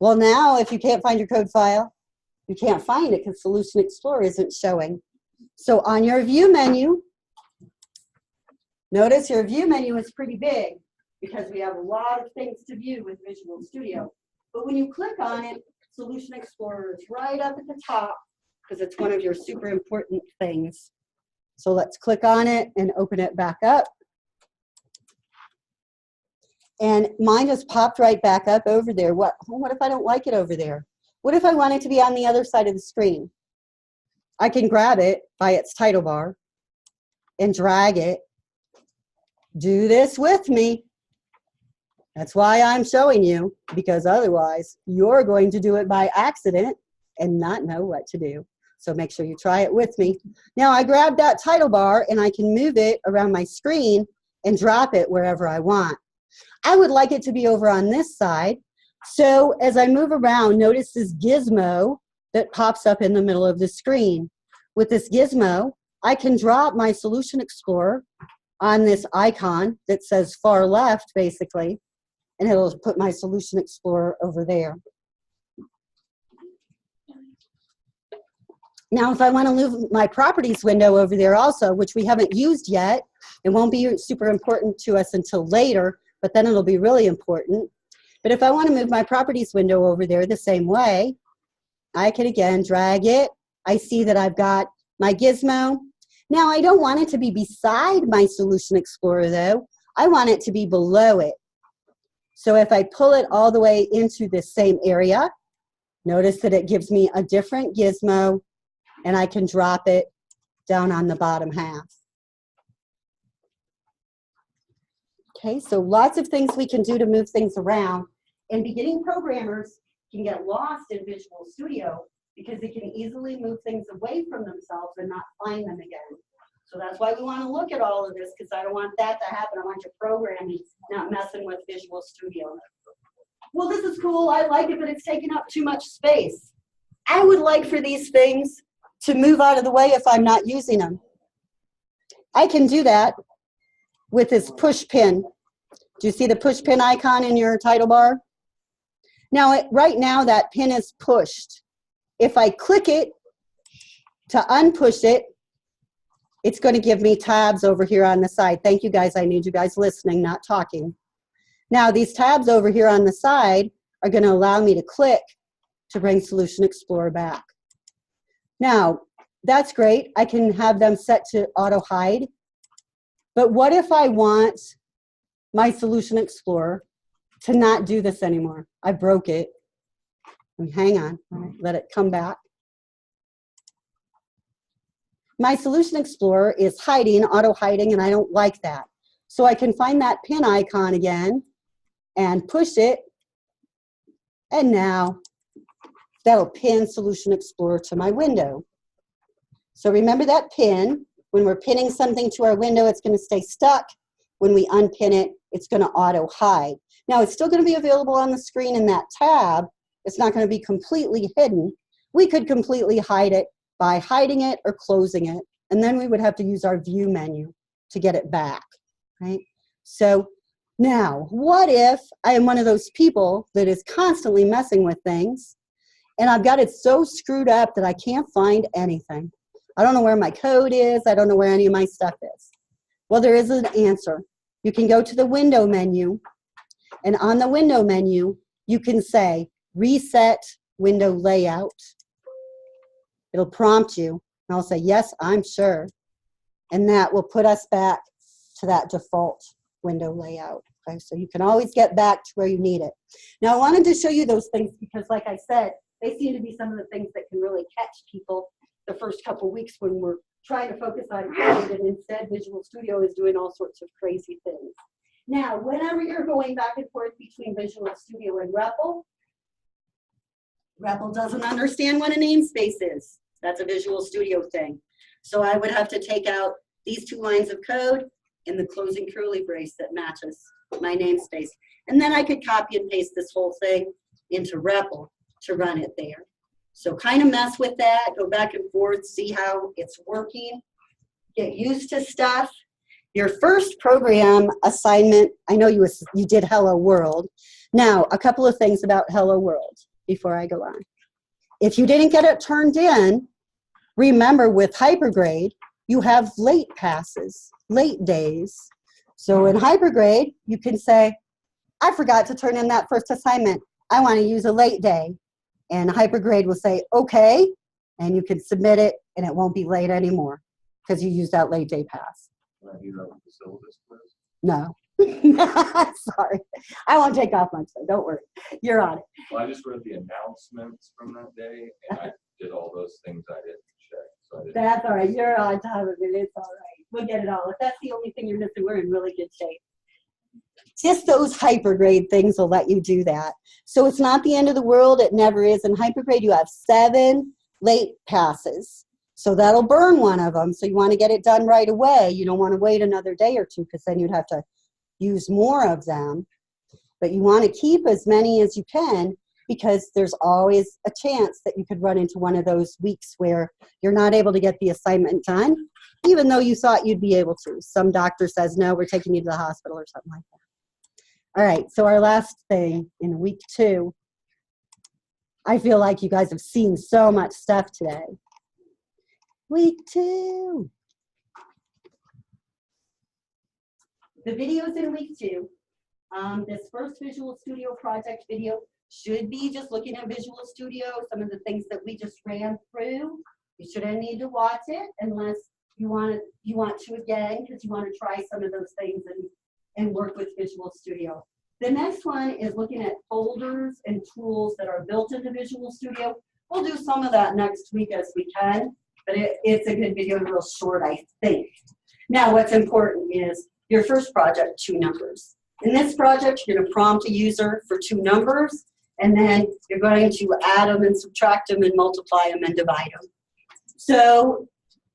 Speaker 1: Well, now if you can't find your code file, you can't find it because Solution Explorer isn't showing. So on your View menu, notice your View menu is pretty big because we have a lot of things to view with Visual Studio. But when you click on it, Solution Explorer is right up at the top because it's one of your super important things. So let's click on it and open it back up. And mine just popped right back up over there. What if I don't like it over there? What if I want it to be on the other side of the screen? I can grab it by its title bar and drag it. Do this with me. That's why I'm showing you, because otherwise you're going to do it by accident and not know what to do. So make sure you try it with me. Now I grab that title bar and I can move it around my screen and drop it wherever I want. I would like it to be over on this side. So as I move around, notice this gizmo that pops up in the middle of the screen. With this gizmo, I can drop my Solution Explorer on this icon that says far left, basically, and it'll put my Solution Explorer over there. Now, if I want to move my properties window over there also, which we haven't used yet, it won't be super important to us until later, but then it'll be really important. But if I want to move my properties window over there the same way, I can again drag it. I see that I've got my gizmo. Now, I don't want it to be beside my Solution Explorer, though. I want it to be below it. So if I pull it all the way into this same area, notice that it gives me a different gizmo, and I can drop it down on the bottom half. Okay, so lots of things we can do to move things around. And beginning programmers can get lost in Visual Studio because they can easily move things away from themselves and not find them again. So that's why we want to look at all of this, because I don't want that to happen. I want your programming not messing with Visual Studio. Well, this is cool. I like it, but it's taking up too much space. I would like for these things to move out of the way if I'm not using them. I can do that with this push pin. Do you see the push pin icon in your title bar? Now, right now that pin is pushed. If I click it to unpush it, it's going to give me tabs over here on the side. Thank you guys. I need you guys listening, not talking. Now, these tabs over here on the side are going to allow me to click to bring Solution Explorer back. Now, that's great. I can have them set to auto hide. But what if I want my Solution Explorer to not do this anymore? I broke it. Hang on, let it come back. My Solution Explorer is hiding, auto hiding, and I don't like that. So I can find that pin icon again and push it, and now that'll pin Solution Explorer to my window. So remember that pin. When we're pinning something to our window, it's going to stay stuck. When we unpin it, it's going to auto hide. Now, it's still going to be available on the screen in that tab. It's not going to be completely hidden. We could completely hide it by hiding it or closing it, and then we would have to use our view menu to get it back, right? So now, what if I am one of those people that is constantly messing with things, and I've got it so screwed up that I can't find anything? I don't know where my code is. I don't know where any of my stuff is. Well, there is an answer. You can go to the window menu, and on the window menu, you can say, reset window layout. It'll prompt you, and I'll say, yes, I'm sure. And that will put us back to that default window layout. Okay, so you can always get back to where you need it. Now, I wanted to show you those things because, like I said, they seem to be some of the things that can really catch people the first couple weeks when we're trying to focus on code, and instead Visual Studio is doing all sorts of crazy things. Now, whenever you're going back and forth between Visual Studio and repl, repl doesn't understand what a namespace is. That's a Visual Studio thing. So I would have to take out these two lines of code and the closing curly brace that matches my namespace. And then I could copy and paste this whole thing into repl to run it there. So kind of mess with that, go back and forth, see how it's working, get used to stuff. Your first program assignment, I know you did Hello World. Now, a couple of things about Hello World before I go on. If you didn't get it turned in, remember with Hypergrade, you have late passes, late days. So in Hypergrade, you can say, I forgot to turn in that first assignment. I want to use a late day. And Hypergrade will say, okay, and you can submit it, and it won't be late anymore because you used that late day pass.
Speaker 5: Can I do that with the syllabus quiz?
Speaker 1: No. Sorry. I won't take off much, though. Don't worry. You're on it.
Speaker 5: Well, I just read the announcements from that day, and I did all those things I didn't check. So I didn't.
Speaker 1: That's all right. You're on top of it. It's all right. We'll get it all. If that's the only thing you're missing, we're in really good shape. Just those Hypergrade things will let you do that. So it's not the end of the world. It never is. In Hypergrade, you have 7 late passes. So that'll burn one of them. So you want to get it done right away. You don't want to wait another day or two because then you'd have to use more of them. But you want to keep as many as you can because there's always a chance that you could run into one of those weeks where you're not able to get the assignment done, even though you thought you'd be able to. Some doctor says, no, we're taking you to the hospital or something like that. All right, so our last thing in week 2, I feel like you guys have seen so much stuff today. Week 2. The videos in week 2, this first Visual Studio project video should be just looking at Visual Studio, some of the things that we just ran through. You shouldn't need to watch it unless you want to again, because you want to try some of those things and work with Visual Studio. The next one is looking at folders and tools that are built into Visual Studio. We'll do some of that next week as we can, but it's a good video, real short, I think. Now, what's important is your first project, 2 numbers. In this project, you're going to prompt a user for 2 numbers, and then you're going to add them and subtract them and multiply them and divide them. So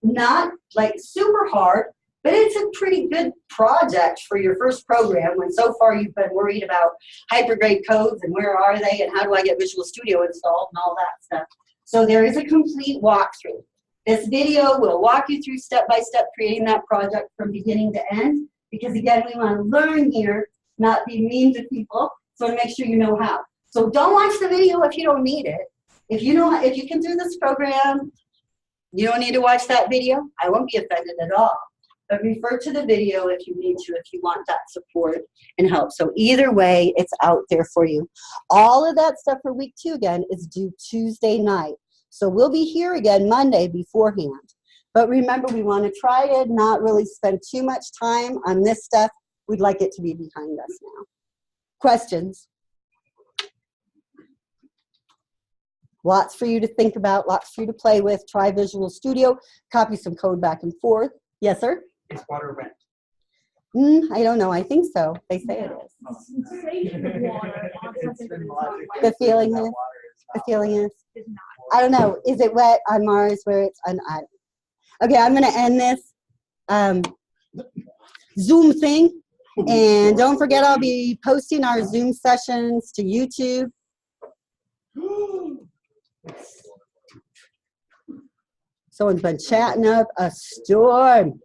Speaker 1: not like super hard, but it's a pretty good project for your first program when so far you've been worried about Hypergrade codes and where are they and how do I get Visual Studio installed and all that stuff. So there is a complete walkthrough. This video will walk you through step-by-step creating that project from beginning to end because, again, we want to learn here, not be mean to people, so to make sure you know how. So don't watch the video if you don't need it. If you can do this program, you don't need to watch that video. I won't be offended at all. But refer to the video if you need to, if you want that support and help. So either way, it's out there for you. All of that stuff for week 2 again is due Tuesday night. So we'll be here again Monday beforehand. But remember, we want to try to not really spend too much time on this stuff. We'd like it to be behind us now. Questions? Lots for you to think about, lots for you to play with. Try Visual Studio, copy some code back and forth. Yes, sir?
Speaker 4: Is water wet?
Speaker 1: I don't know. I think so. They say it is.
Speaker 3: Sensation of water on something that is not wet
Speaker 1: The feeling is? The feeling is?
Speaker 3: is not.
Speaker 1: I don't know. Is it wet on Mars where it's okay, I'm going to end this Zoom thing. And don't forget, I'll be posting our Zoom sessions to YouTube. Someone's been chatting up a storm.